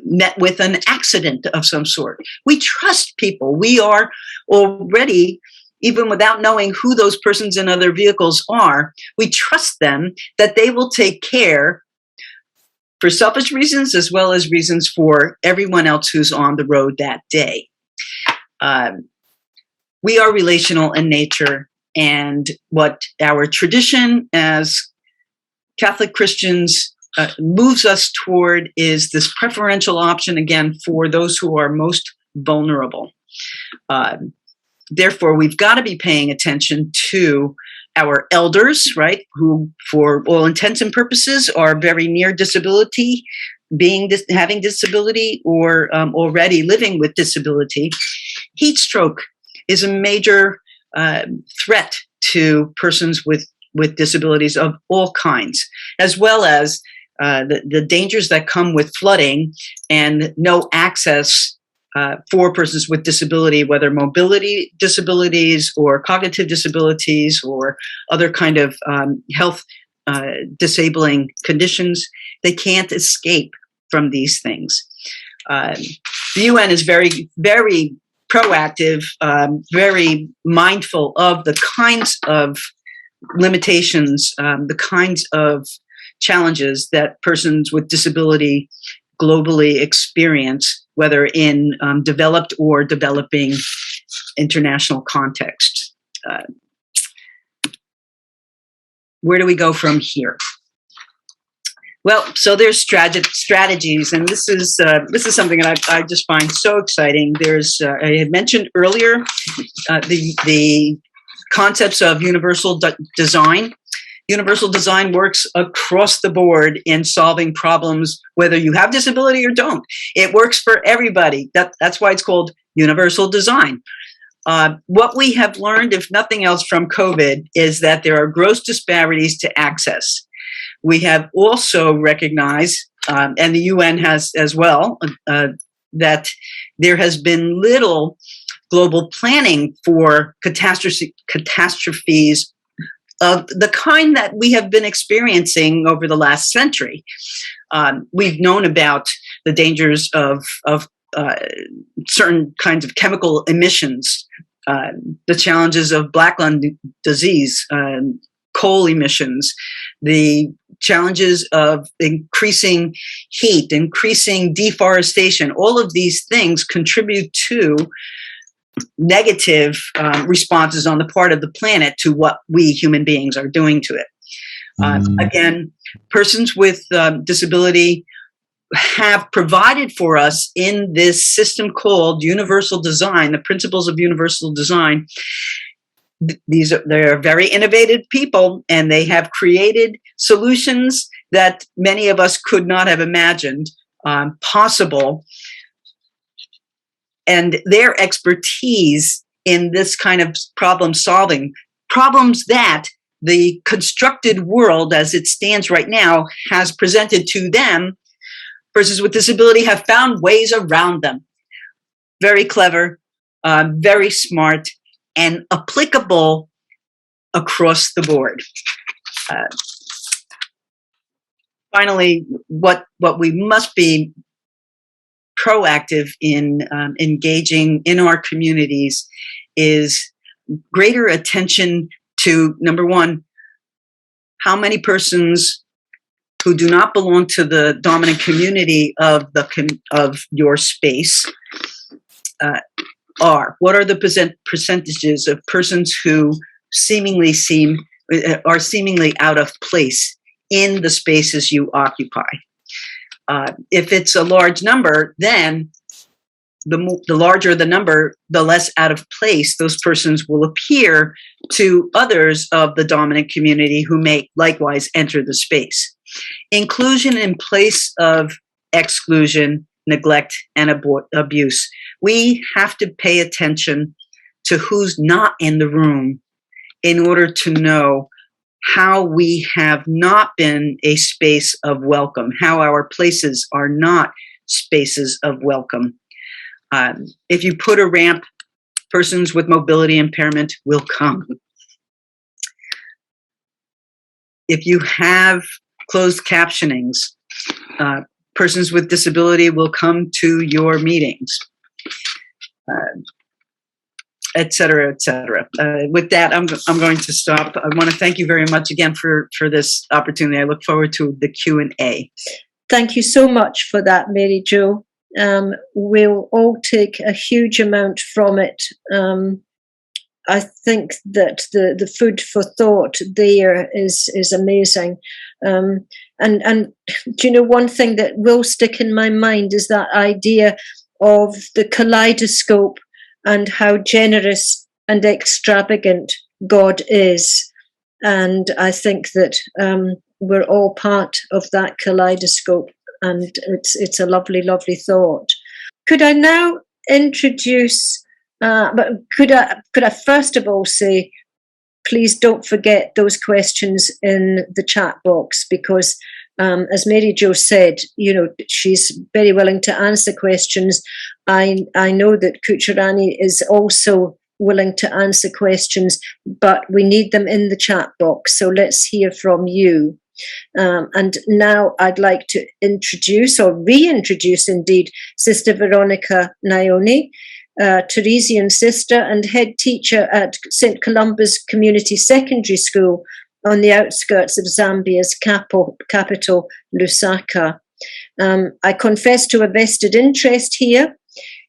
met with an accident of some sort. We trust people. We are already, even without knowing who those persons in other vehicles are, we trust them that they will take care for selfish reasons as well as reasons for everyone else who's on the road that day. We are relational in nature, and what our tradition as Catholic Christians moves us toward is this preferential option, again, for those who are most vulnerable. Therefore, we've got to be paying attention to our elders, right, who, for all intents and purposes, are very near disability, having disability, or already living with disability. Heat stroke is a major threat to persons with disabilities of all kinds, as well as the dangers that come with flooding and no access for persons with disability, whether mobility disabilities or cognitive disabilities or other kind of health disabling conditions. They can't escape from these things. The UN is very, very proactive, very mindful of the kinds of limitations, the kinds of challenges that persons with disability globally experience, whether in developed or developing international context. Where do we go from here? Well, so there's strategies, and this is something that I just find so exciting. There's I had mentioned earlier the concepts of universal design. Universal design works across the board in solving problems, whether you have disability or don't. It works for everybody. That's why it's called universal design. What we have learned, if nothing else, from COVID is that there are gross disparities to access. We have also recognized, and the UN has as well, that there has been little global planning for catastrophes of the kind that we have been experiencing over the last century. We've known about the dangers of certain kinds of chemical emissions, the challenges of black lung disease, coal emissions, the challenges of increasing heat, increasing deforestation. All of these things contribute to negative responses on the part of the planet to what we human beings are doing to it. Again, persons with disability have provided for us in this system called universal design, the principles of universal design. They're very innovative people, and they have created solutions that many of us could not have imagined possible. And their expertise in this kind of problem solving, problems that the constructed world as it stands right now has presented to them, persons with disability have found ways around them. Very clever, very smart, and applicable across the board. Finally, what we must be proactive in engaging in our communities is greater attention to, number one, how many persons who do not belong to the dominant community of your space are. What are the percentages of persons who are seemingly out of place in the spaces you occupy? If it's a large number, then the larger the number, the less out of place those persons will appear to others of the dominant community who may likewise enter the space. Inclusion in place of exclusion, neglect, and abuse. We have to pay attention to who's not in the room in order to know how we have not been a space of welcome, how our places are not spaces of welcome. If you put a ramp, persons with mobility impairment will come. If you have closed captionings, persons with disability will come to your meetings, et cetera, et cetera. With that, I'm going to stop. I want to thank you very much again for this opportunity. I look forward to the Q&A. Thank you so much for that, Mary Jo. We'll all take a huge amount from it. I think that the food for thought there is amazing. And do you know, one thing that will stick in my mind is that idea of the kaleidoscope and how generous and extravagant God is. And I think that we're all part of that kaleidoscope, and it's a lovely, lovely thought. Could I now introduce, but could I first of all say, please don't forget those questions in the chat box, because as Mary Jo said, you know, she's very willing to answer questions. I know that Kochurani is also willing to answer questions, but we need them in the chat box. So let's hear from you. And now I'd like to introduce, or reintroduce indeed, Sister Veronica Nyoni, Teresian sister and head teacher at St. Columba's Community Secondary School on the outskirts of Zambia's capital, Lusaka. I confess to a vested interest here.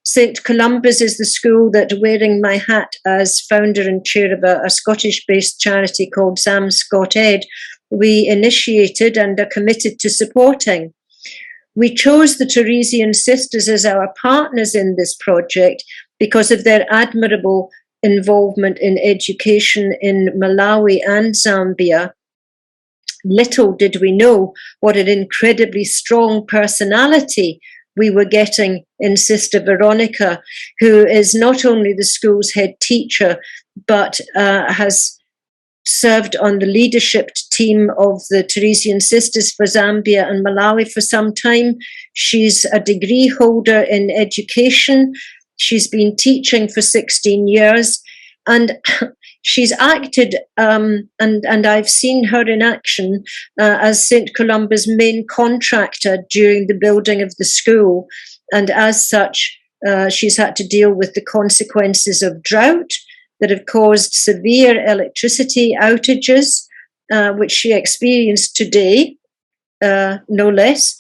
St. Columba's is the school that, wearing my hat as founder and chair of a Scottish-based charity called Sam Scott Ed, we initiated and are committed to supporting. We chose the Teresian Sisters as our partners in this project because of their admirable involvement in education in Malawi and Zambia. Little did we know what an incredibly strong personality we were getting in Sister Veronica, who is not only the school's head teacher, but has served on the leadership team of the Teresian Sisters for Zambia and Malawi for some time. She's a degree holder in education. She's been teaching for 16 years, and she's acted, and I've seen her in action as St. Columba's main contractor during the building of the school. And as such, she's had to deal with the consequences of drought that have caused severe electricity outages, which she experienced today, no less,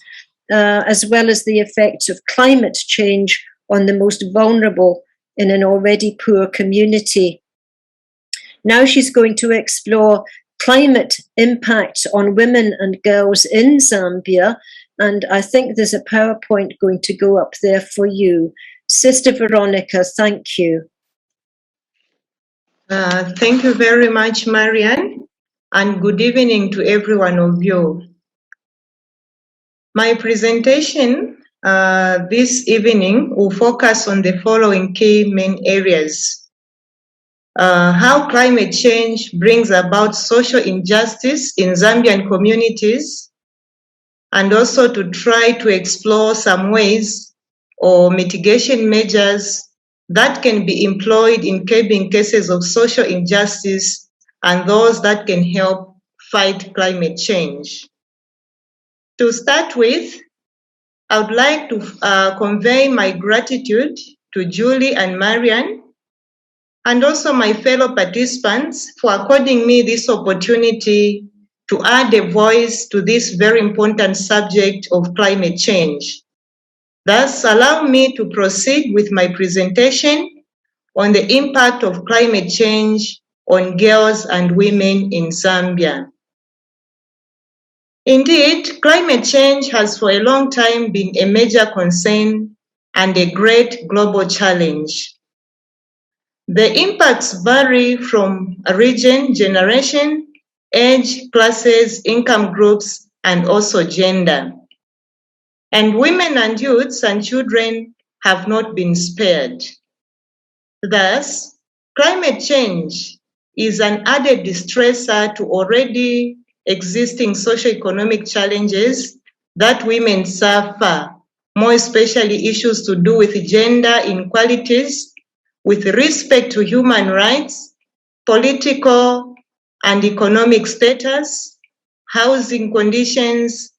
as well as the effects of climate change on the most vulnerable in an already poor community. Now she's going to explore climate impacts on women and girls in Zambia, and I think there's a PowerPoint going to go up there for you. Sister Veronica, thank you. Thank you very much, Marianne, and good evening to every one of you. My presentation this evening will focus on the following key main areas. How climate change brings about social injustice in Zambian communities, and also to try to explore some ways or mitigation measures that can be employed in curbing cases of social injustice and those that can help fight climate change. To start with, I would like to convey my gratitude to Julie and Marianne, and also my fellow participants for according me this opportunity to add a voice to this very important subject of climate change. Thus, allow me to proceed with my presentation on the impact of climate change on girls and women in Zambia. Indeed, climate change has for a long time been a major concern and a great global challenge. The impacts vary from region, generation, age, classes, income groups, and also gender. And women and youths and children have not been spared. Thus, climate change is an added distressor to already existing socio-economic challenges that women suffer, more especially issues to do with gender inequalities, with respect to human rights, political and economic status, housing conditions,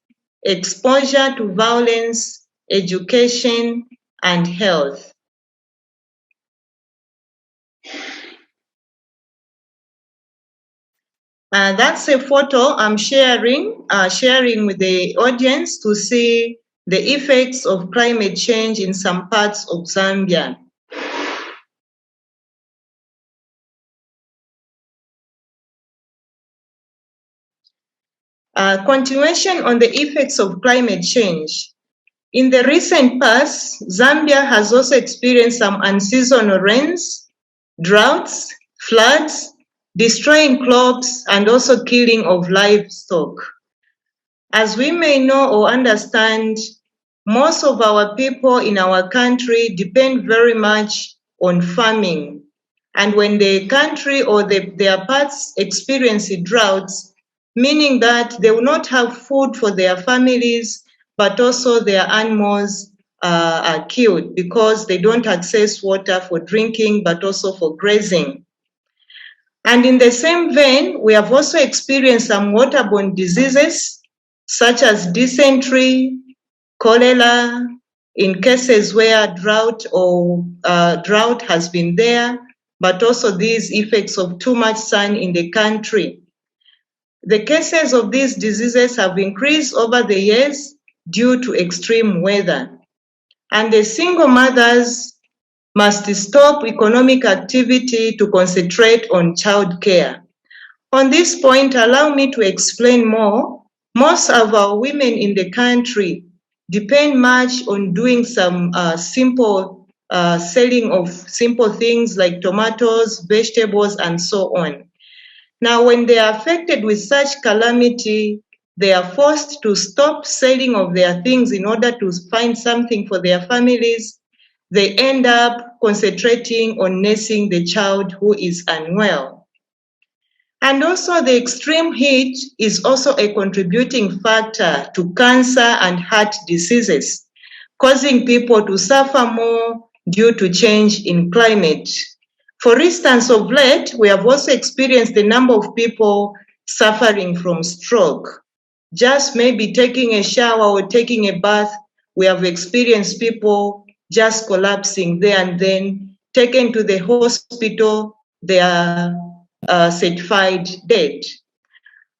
exposure to violence, education, and health. That's a photo I'm sharing with the audience to see the effects of climate change in some parts of Zambia. Continuation on the effects of climate change. In the recent past, Zambia has also experienced some unseasonal rains, droughts, floods, destroying crops, and also killing of livestock. As we may know or understand, most of our people in our country depend very much on farming. And when the country or their parts experience droughts, meaning that they will not have food for their families, but also their animals are killed because they don't access water for drinking, but also for grazing. And in the same vein, we have also experienced some waterborne diseases, such as dysentery, cholera, in cases where drought has been there, but also these effects of too much sun in the country. The cases of these diseases have increased over the years due to extreme weather. And the single mothers must stop economic activity to concentrate on childcare. On this point, allow me to explain more. Most of our women in the country depend much on doing some simple selling of simple things like tomatoes, vegetables, and so on. Now, when they are affected with such calamity, they are forced to stop selling of their things in order to find something for their families. They end up concentrating on nursing the child who is unwell. And also the extreme heat is also a contributing factor to cancer and heart diseases, causing people to suffer more due to change in climate. For instance, of late, we have also experienced the number of people suffering from stroke. Just maybe taking a shower or taking a bath, we have experienced people just collapsing there and then, taken to the hospital, they are certified dead.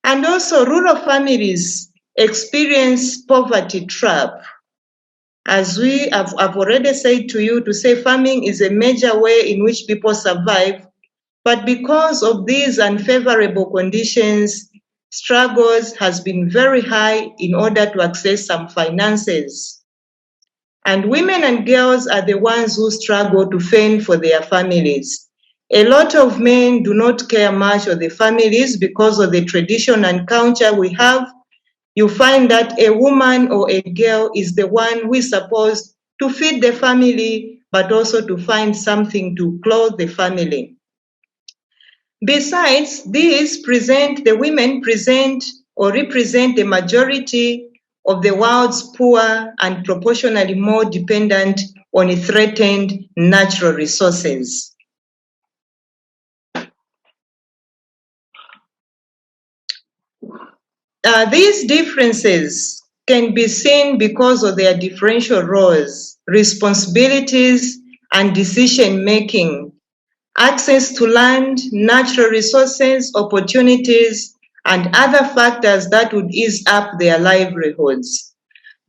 And also rural families experience poverty trap. As I've already said to you, to say farming is a major way in which people survive, but because of these unfavorable conditions, struggles has been very high in order to access some finances. And women and girls are the ones who struggle to fend for their families. A lot of men do not care much of the families because of the tradition and culture we have. You find that a woman or a girl is the one who is supposed to feed the family, but also to find something to clothe the family. Besides, the women present or represent the majority of the world's poor and proportionally more dependent on threatened natural resources. These differences can be seen because of their differential roles, responsibilities, and decision-making, access to land, natural resources, opportunities, and other factors that would ease up their livelihoods.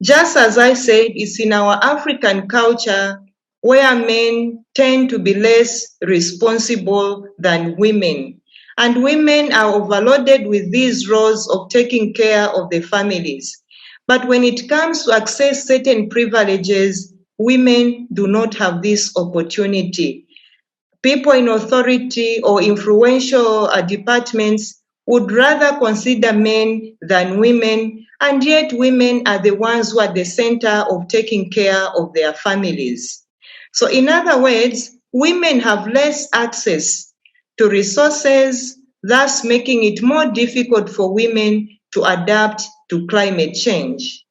Just as I said, it's in our African culture where men tend to be less responsible than women. And women are overloaded with these roles of taking care of the families. But when it comes to access certain privileges, women do not have this opportunity. People in authority or influential departments would rather consider men than women, and yet women are the ones who are at the center of taking care of their families. So in other words, women have less access to resources, thus making it more difficult for women to adapt to climate change.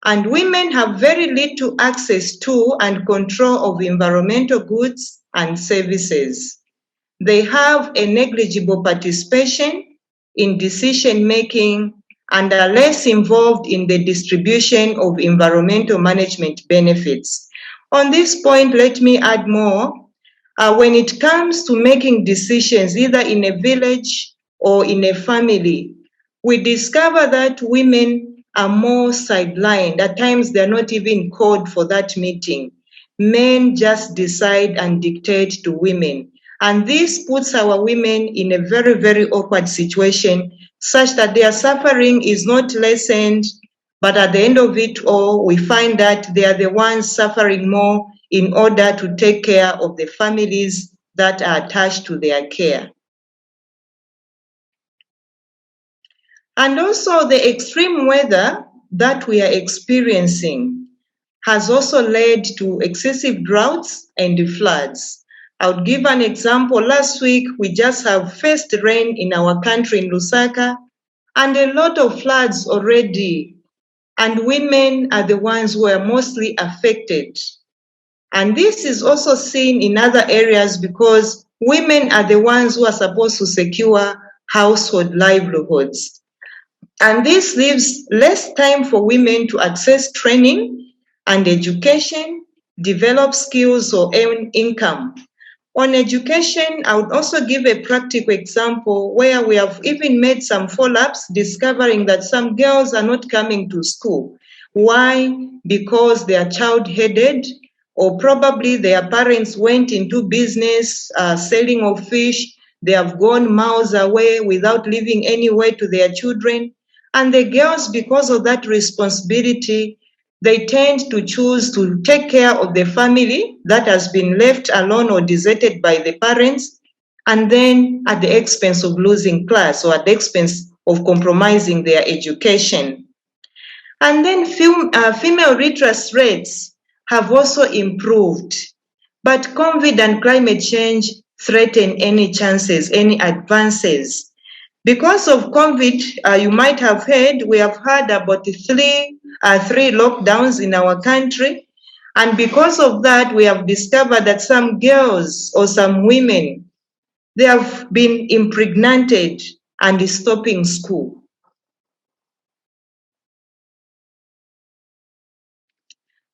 And women have very little access to and control of environmental goods and services. They have a negligible participation in decision-making and are less involved in the distribution of environmental management benefits. On this point, let me add more. When it comes to making decisions, either in a village or in a family, we discover that women are more sidelined. At times, they're not even called for that meeting. Men just decide and dictate to women. And this puts our women in a very, very awkward situation, such that their suffering is not lessened, but at the end of it all, we find that they are the ones suffering more in order to take care of the families that are attached to their care. And also the extreme weather that we are experiencing has also led to excessive droughts and floods. I would give an example. Last week, we just have first rain in our country in Lusaka, and a lot of floods already. And women are the ones who are mostly affected. And this is also seen in other areas because women are the ones who are supposed to secure household livelihoods. And this leaves less time for women to access training and education, develop skills, or earn income. On education, I would also give a practical example where we have even made some follow-ups, discovering that some girls are not coming to school. Why? Because they are child-headed, or probably their parents went into business, selling of fish, They have gone miles away without leaving anywhere to their children. And the girls, because of that responsibility, they tend to choose to take care of the family that has been left alone or deserted by the parents, and then at the expense of losing class or at the expense of compromising their education. And then female redress rates have also improved, but COVID and climate change threaten any chances, any advances. Because of COVID, you might have heard, we have had about three lockdowns in our country. And because of that, we have discovered that some girls or some women, they have been impregnated and stopping school.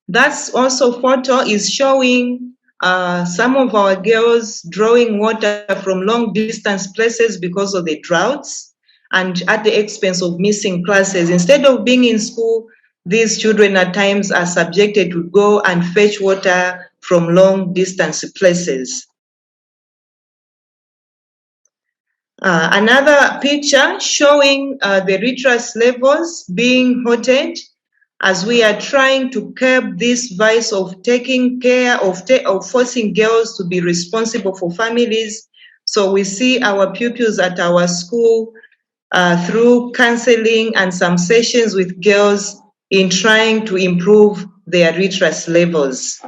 That's also photo is showing some of our girls drawing water from long distance places because of the droughts and at the expense of missing classes. Instead of being in school, these children at times are subjected to go and fetch water from long distance places. Another picture showing the redress levels being halted as we are trying to curb this vice of taking care of forcing girls to be responsible for families. So we see our pupils at our school through counseling and some sessions with girls in trying to improve their redress levels.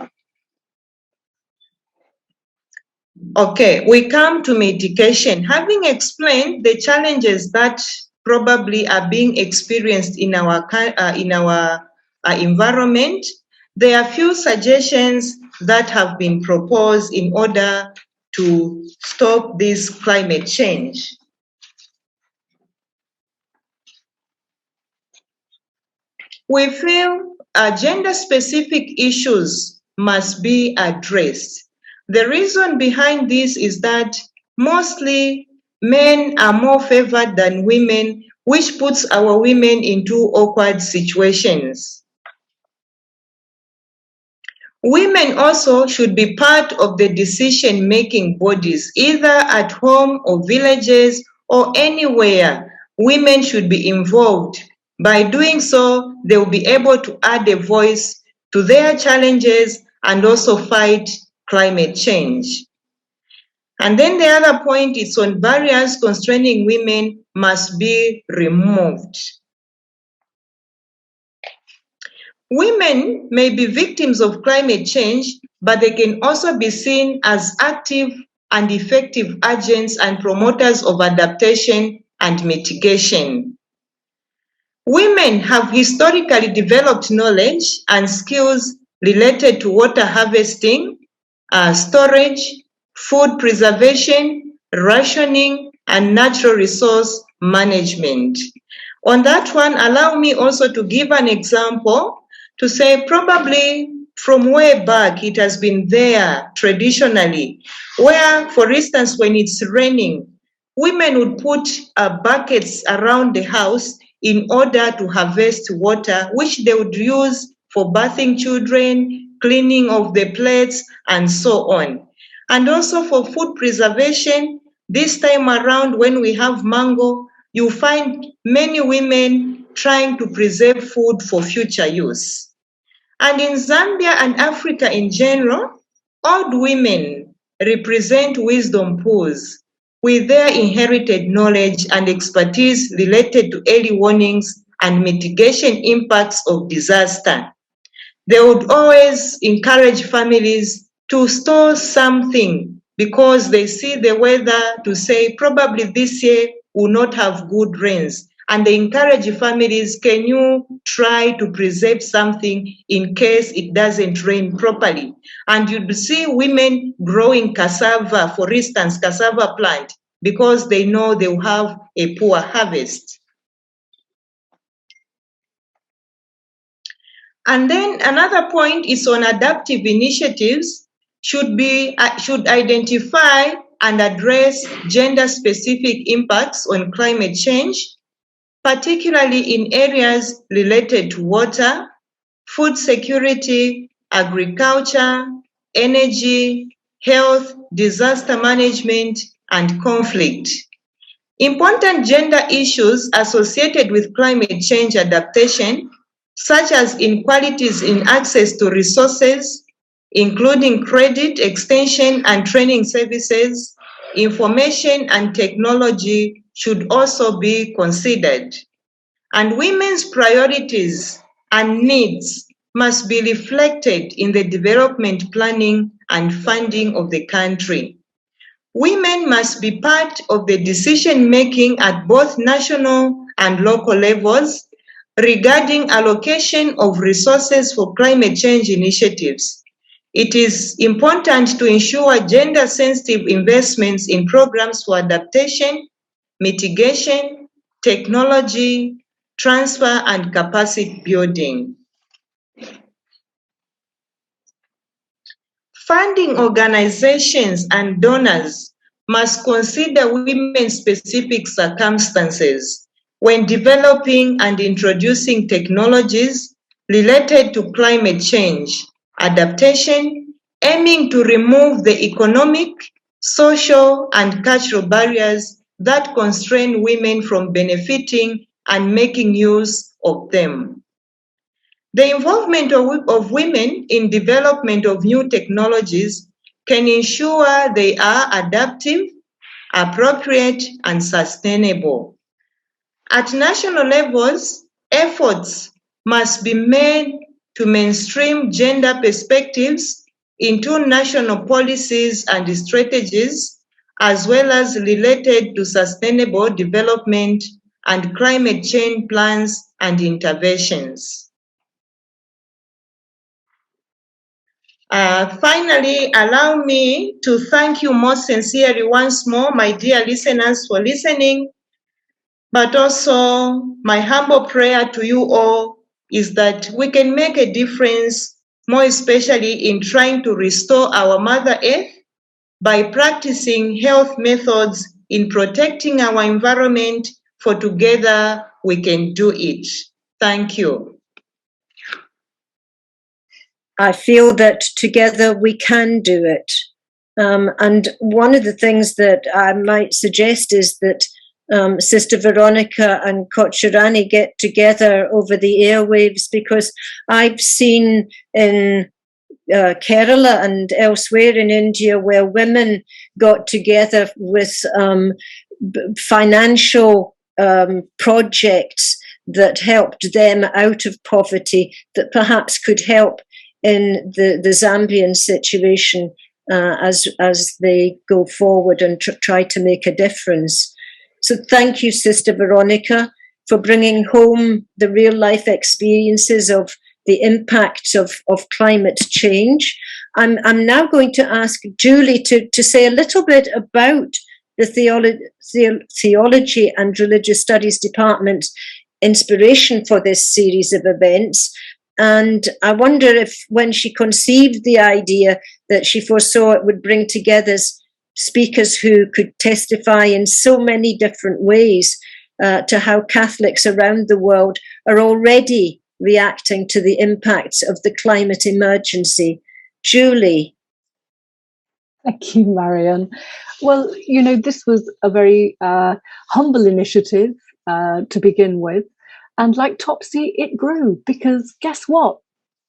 Okay, we come to mitigation. Having explained the challenges that probably are being experienced in our environment, there are few suggestions that have been proposed in order to stop this climate change. We feel gender-specific issues must be addressed. The reason behind this is that mostly men are more favored than women, which puts our women into awkward situations. Women also should be part of the decision-making bodies, either at home or villages or anywhere. Women should be involved. By doing so, they will be able to add a voice to their challenges and also fight climate change. And then the other point is on barriers constraining women must be removed. Women may be victims of climate change, but they can also be seen as active and effective agents and promoters of adaptation and mitigation. Women have historically developed knowledge and skills related to water harvesting, storage, food preservation, rationing, and natural resource management. On that one, allow me also to give an example to say probably from way back it has been there traditionally, where, for instance, when it's raining, women would put buckets around the house in order to harvest water, which they would use for bathing children, cleaning of the plates, and so on. And also for food preservation, this time around when we have mango, you find many women trying to preserve food for future use. And in Zambia and Africa in general, old women represent wisdom pools with their inherited knowledge and expertise related to early warnings and mitigation impacts of disaster. They would always encourage families to store something because they see the weather to say probably this year will not have good rains. And they encourage families, can you try to preserve something in case it doesn't rain properly? And you'd see women growing cassava, for instance, cassava plant, because they know they will have a poor harvest. And then another point is on adaptive initiatives should identify and address gender-specific impacts on climate change, particularly in areas related to water, food security, agriculture, energy, health, disaster management, and conflict. Important gender issues associated with climate change adaptation, such as inequalities in access to resources, including credit, extension, and training services, information and technology, should also be considered. And women's priorities and needs must be reflected in the development planning and funding of the country. Women must be part of the decision-making at both national and local levels regarding allocation of resources for climate change initiatives. It is important to ensure gender-sensitive investments in programs for adaptation, mitigation, technology, transfer, and capacity building. Funding organizations and donors must consider women's specific circumstances when developing and introducing technologies related to climate change adaptation, aiming to remove the economic, social, and cultural barriers that constrain women from benefiting and making use of them. The involvement of women in development of new technologies can ensure they are adaptive, appropriate, and sustainable. At national levels, efforts must be made to mainstream gender perspectives into national policies and strategies, as well as related to sustainable development and climate change plans and interventions. Finally, allow me to thank you most sincerely once more, my dear listeners, for listening. But also, my humble prayer to you all is that we can make a difference, more especially in trying to restore our Mother Earth by practicing health methods in protecting our environment, for together we can do it. Thank you. I feel that together we can do it. And one of the things that I might suggest is that Sister Veronica and Kochurani get together over the airwaves, because I've seen in Kerala and elsewhere in India where women got together with financial projects that helped them out of poverty, that perhaps could help in the Zambian situation as they go forward and try to make a difference. So thank you, Sister Veronica, for bringing home the real life experiences of the impacts of climate change. I'm now going to ask Julie to say a little bit about the Theology and Religious Studies Department inspiration for this series of events. And I wonder if, when she conceived the idea, that she foresaw it would bring together speakers who could testify in so many different ways to how Catholics around the world are already reacting to the impacts of the climate emergency. Julie. Thank you, Marion. Well, you know, this was a very humble initiative to begin with. And like Topsy, it grew, because guess what?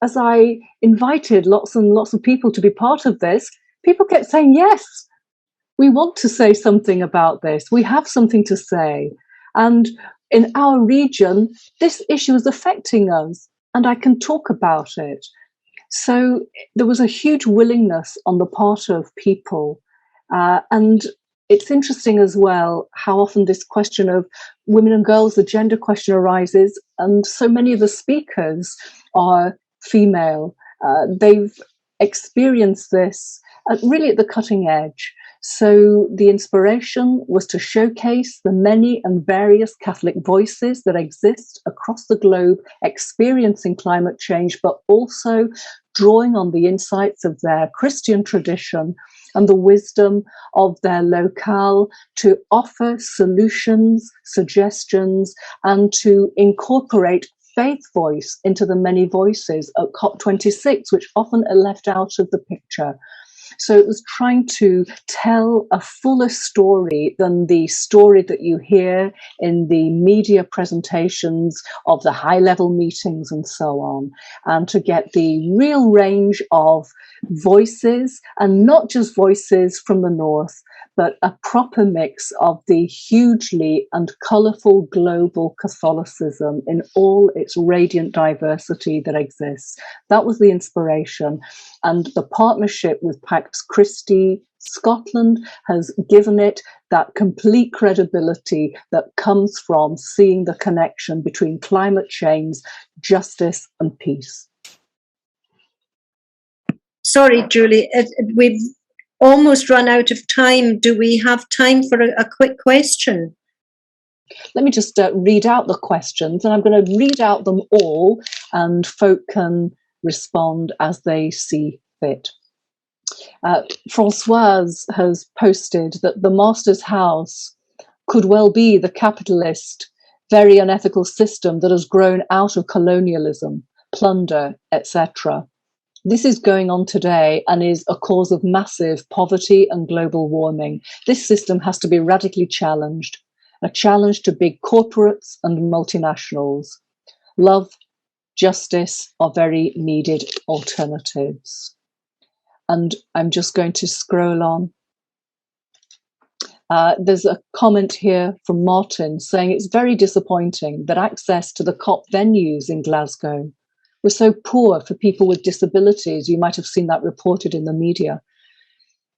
As I invited lots and lots of people to be part of this, people kept saying, yes, we want to say something about this. We have something to say. And in our region, this issue is affecting us, and I can talk about it. So there was a huge willingness on the part of people. And it's interesting as well how often this question of women and girls, the gender question, arises, and so many of the speakers are female. They've experienced this really at the cutting edge. So the inspiration was to showcase the many and various Catholic voices that exist across the globe experiencing climate change, but also drawing on the insights of their Christian tradition and the wisdom of their locale to offer solutions, suggestions, and to incorporate faith voice into the many voices at COP26, which often are left out of the picture. So it was trying to tell a fuller story than the story that you hear in the media presentations of the high-level meetings and so on, and to get the real range of voices, and not just voices from the North, but a proper mix of the hugely and colourful global Catholicism in all its radiant diversity that exists. That was the inspiration. And the partnership with Pax Christi Scotland has given it that complete credibility that comes from seeing the connection between climate change, justice, and peace. Sorry, Julie, we've almost run out of time. Do we have time for a quick question? Let me just read out the questions, and I'm going to read out them all, and folk can respond as they see fit. Françoise has posted that the Master's House could well be the capitalist, very unethical system that has grown out of colonialism, plunder, etc. This is going on today and is a cause of massive poverty and global warming. This system has to be radically challenged, a challenge to big corporates and multinationals. Love, justice are very needed alternatives. And I'm just going to scroll on. There's a comment here from Martin saying it's very disappointing that access to the COP venues in Glasgow was so poor for people with disabilities. You might have seen that reported in the media.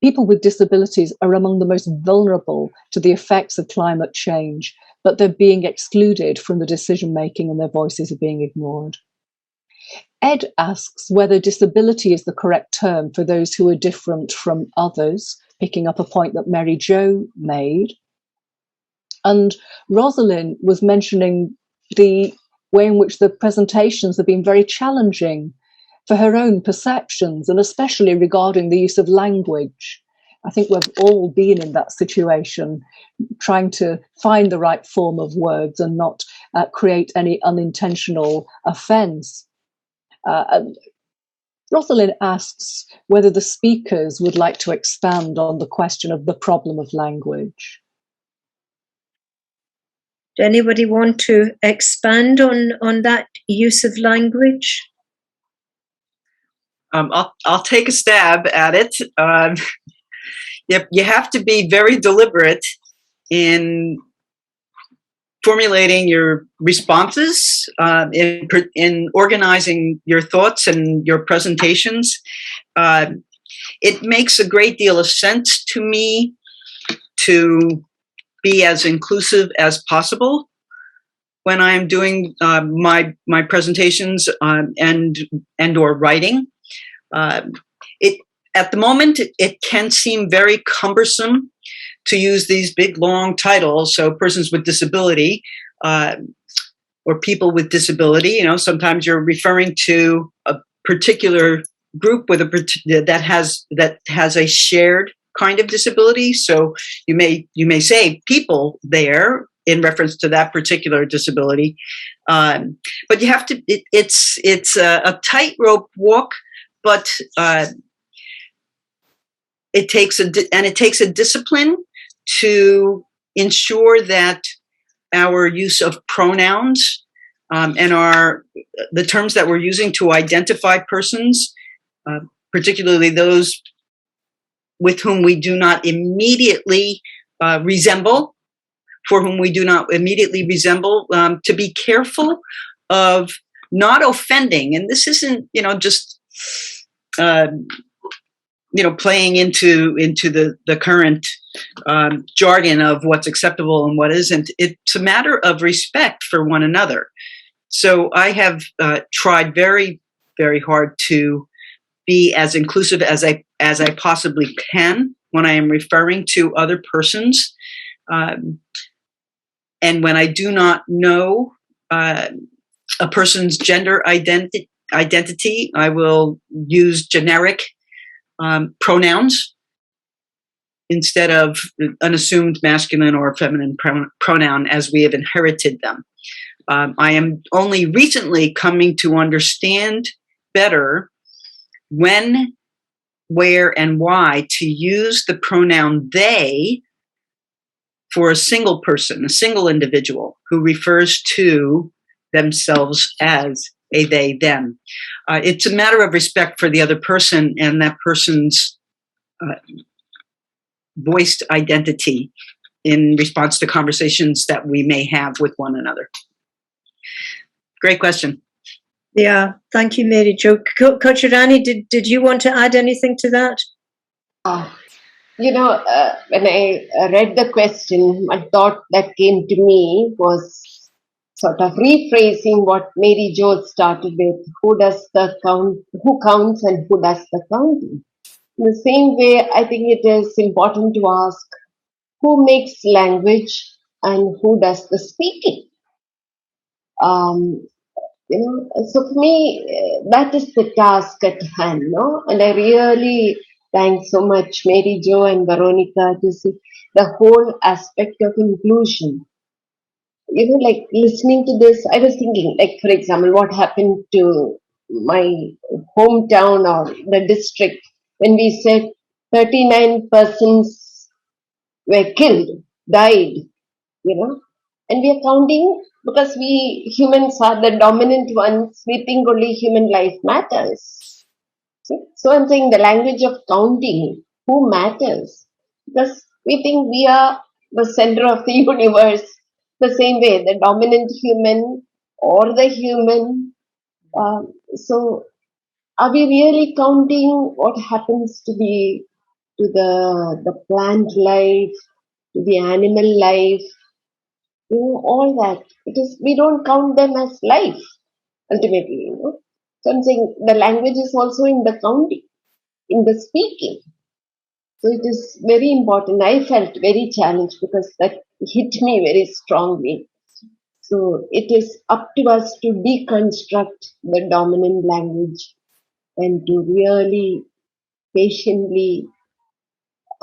People with disabilities are among the most vulnerable to the effects of climate change, but they're being excluded from the decision-making and their voices are being ignored. Ed asks whether disability is the correct term for those who are different from others, picking up a point that Mary Jo made. And Rosalind was mentioning the way in which the presentations have been very challenging for her own perceptions, and especially regarding the use of language. I think we've all been in that situation, trying to find the right form of words and not create any unintentional offence. Rosalind asks whether the speakers would like to expand on the question of the problem of language. Does anybody want to expand on that use of language? I'll take a stab at it. You have to be very deliberate in formulating your responses, in organizing your thoughts and your presentations. It makes a great deal of sense to me to be as inclusive as possible when I'm doing my presentations and or writing. At the moment, it can seem very cumbersome to use these big, long titles. So persons with disability or people with disability, you know, sometimes you're referring to a particular group with that has a shared kind of disability. So you may say people there in reference to that particular disability, but you have to. It's a tightrope walk, but it takes a discipline to ensure that our use of pronouns and the terms that we're using to identify persons, particularly those with whom we do not immediately resemble, for whom we do not immediately resemble, to be careful of not offending. And this isn't, just playing into the current jargon of what's acceptable and what isn't. It's a matter of respect for one another. So I have tried very, very hard to be as inclusive as I possibly can when I am referring to other persons, and when I do not know a person's gender identity, I will use generic pronouns instead of an assumed masculine or feminine pronoun as we have inherited them. I am only recently coming to understand better when where, and why to use the pronoun they for a single person, a single individual who refers to themselves as a they, them. It's a matter of respect for the other person and that person's voiced identity in response to conversations that we may have with one another. Great question. Yeah, thank you, Mary Jo. Kochurani, did you want to add anything to that? When I read the question, a thought that came to me was sort of rephrasing what Mary Jo started with. Who counts and who does the counting? In the same way, I think it is important to ask who makes language and who does the speaking. So for me, that is the task at hand, no? And I really thank so much Mary Jo and Veronica to see the whole aspect of inclusion. Like listening to this, I was thinking, like, for example, what happened to my hometown or the district when we said 39 persons were killed, died, and we are counting because we humans are the dominant ones. We think only human life matters. So I'm saying the language of counting, who matters? Because we think we are the center of the universe, the same way, the dominant human or the human. So are we really counting what happens to the plant life, to the animal life? All that, because we don't count them as life ultimately. So I'm saying the language is also in the counting, in the speaking. So it is very important. I felt very challenged because that hit me very strongly. So it is up to us to deconstruct the dominant language and to really patiently,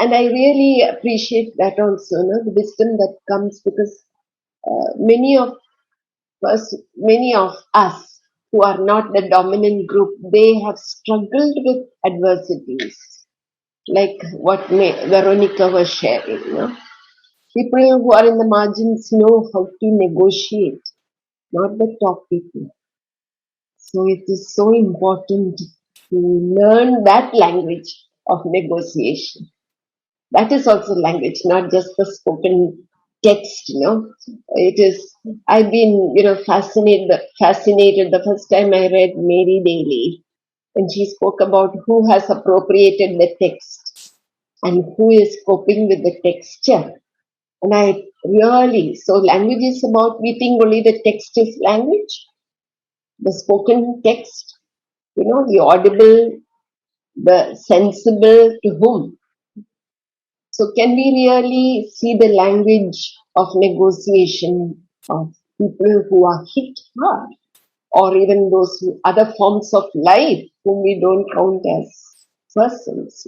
and I really appreciate that also, the wisdom that comes, because many of us who are not the dominant group, they have struggled with adversities, like what Veronica was sharing. People who are in the margins know how to negotiate, not the top people. So it is so important to learn that language of negotiation. That is also language, not just the spoken text, It is, I've been, fascinated the first time I read Mary Daly, and she spoke about who has appropriated the text and who is coping with the texture. And so language is about, we think only the text is language, the spoken text, the audible, the sensible, to whom? So can we really see the language of negotiation of people who are hit hard, or even those other forms of life whom we don't count as persons?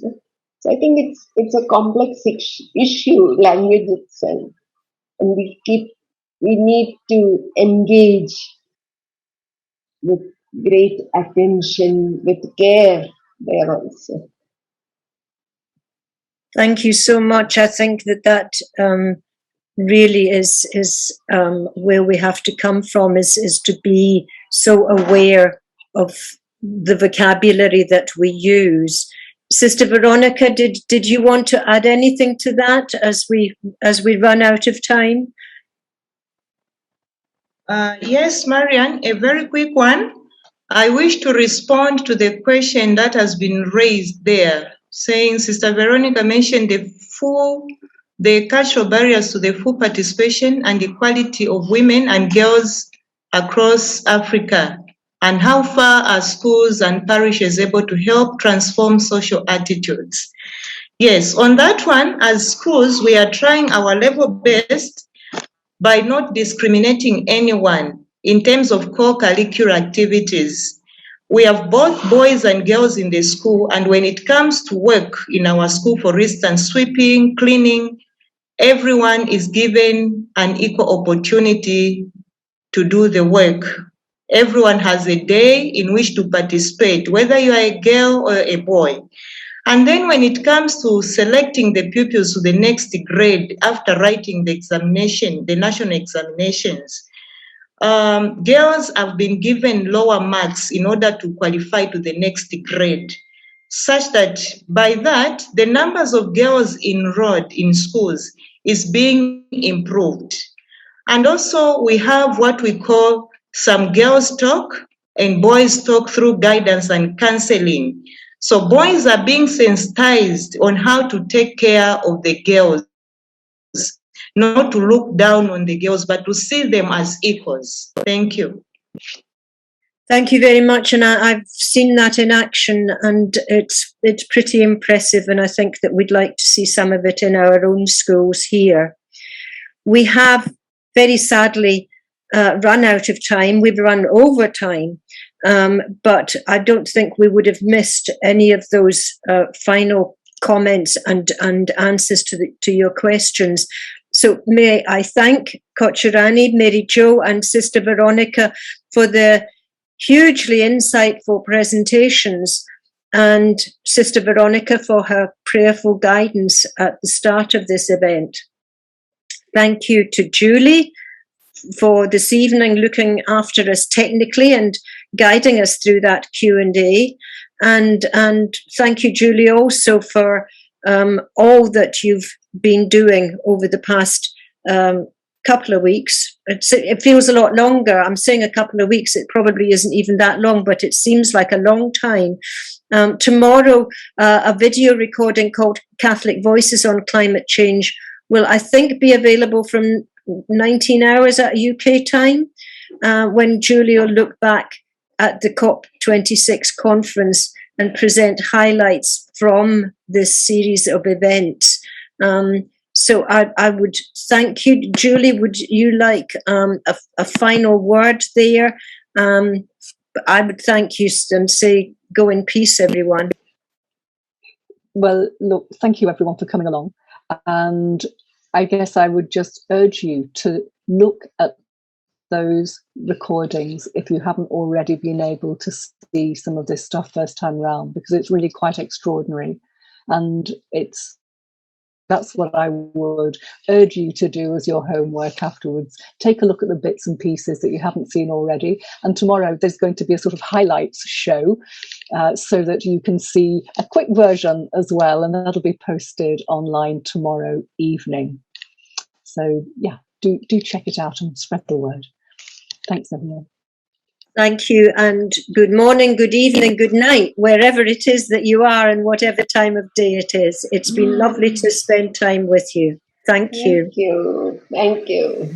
So I think it's a complex issue, language itself, and we need to engage with great attention, with care there also. Thank you so much. I think that really is where we have to come from, is to be so aware of the vocabulary that we use. Sister Veronica, did you want to add anything to that as we run out of time? Yes, Marian, a very quick one. I wish to respond to the question that has been raised there, saying Sister Veronica mentioned the cultural barriers to the full participation and equality of women and girls across Africa, and how far are schools and parishes able to help transform social attitudes. Yes, on that one, as schools, we are trying our level best by not discriminating anyone in terms of core curricular activities. We have both boys and girls in the school, and when it comes to work in our school, for instance, sweeping, cleaning, everyone is given an equal opportunity to do the work. Everyone has a day in which to participate, whether you are a girl or a boy. And then when it comes to selecting the pupils to the next grade after writing the examination, the national examinations, girls have been given lower marks in order to qualify to the next grade, such that by that, the numbers of girls enrolled in schools is being improved. And also we have what we call some girls talk and boys talk through guidance and counseling. So boys are being sensitized on how to take care of the girls, not to look down on the girls, but to see them as equals. Thank you. Thank you very much, and I've seen that in action, and it's pretty impressive, and I think that we'd like to see some of it in our own schools here. We have very sadly run out of time. We've run over time, but I don't think we would have missed any of those final comments and answers to your questions. So may I thank Kochurani, Mary Jo and Sister Veronica for the hugely insightful presentations, and Sister Veronica for her prayerful guidance at the start of this event. Thank you to Julie for this evening looking after us technically and guiding us through that Q&A. And thank you, Julie, also for all that you've been doing over the past couple of weeks. It feels a lot longer. I'm saying a couple of weeks. It probably isn't even that long, but it seems like a long time. Tomorrow, a video recording called Catholic Voices on Climate Change will, I think, be available from 19 hours at UK time, when Julie will look back at the COP26 conference and present highlights from this series of events. So I would thank you. Julie, would you like a final word there? I would thank you and say, go in peace, everyone. Well, look, thank you everyone for coming along. And I guess I would just urge you to look at those recordings if you haven't already been able to see some of this stuff first time round, because it's really quite extraordinary. And that's what I would urge you to do as your homework afterwards. Take a look at the bits and pieces that you haven't seen already. And tomorrow there's going to be a sort of highlights show so that you can see a quick version as well. And that'll be posted online tomorrow evening. So yeah, do check it out and spread the word. Thanks, everyone. Thank you, and good morning, good evening, good night, wherever it is that you are and whatever time of day it is. It's been lovely to spend time with you. Thank you. Thank you. Thank you.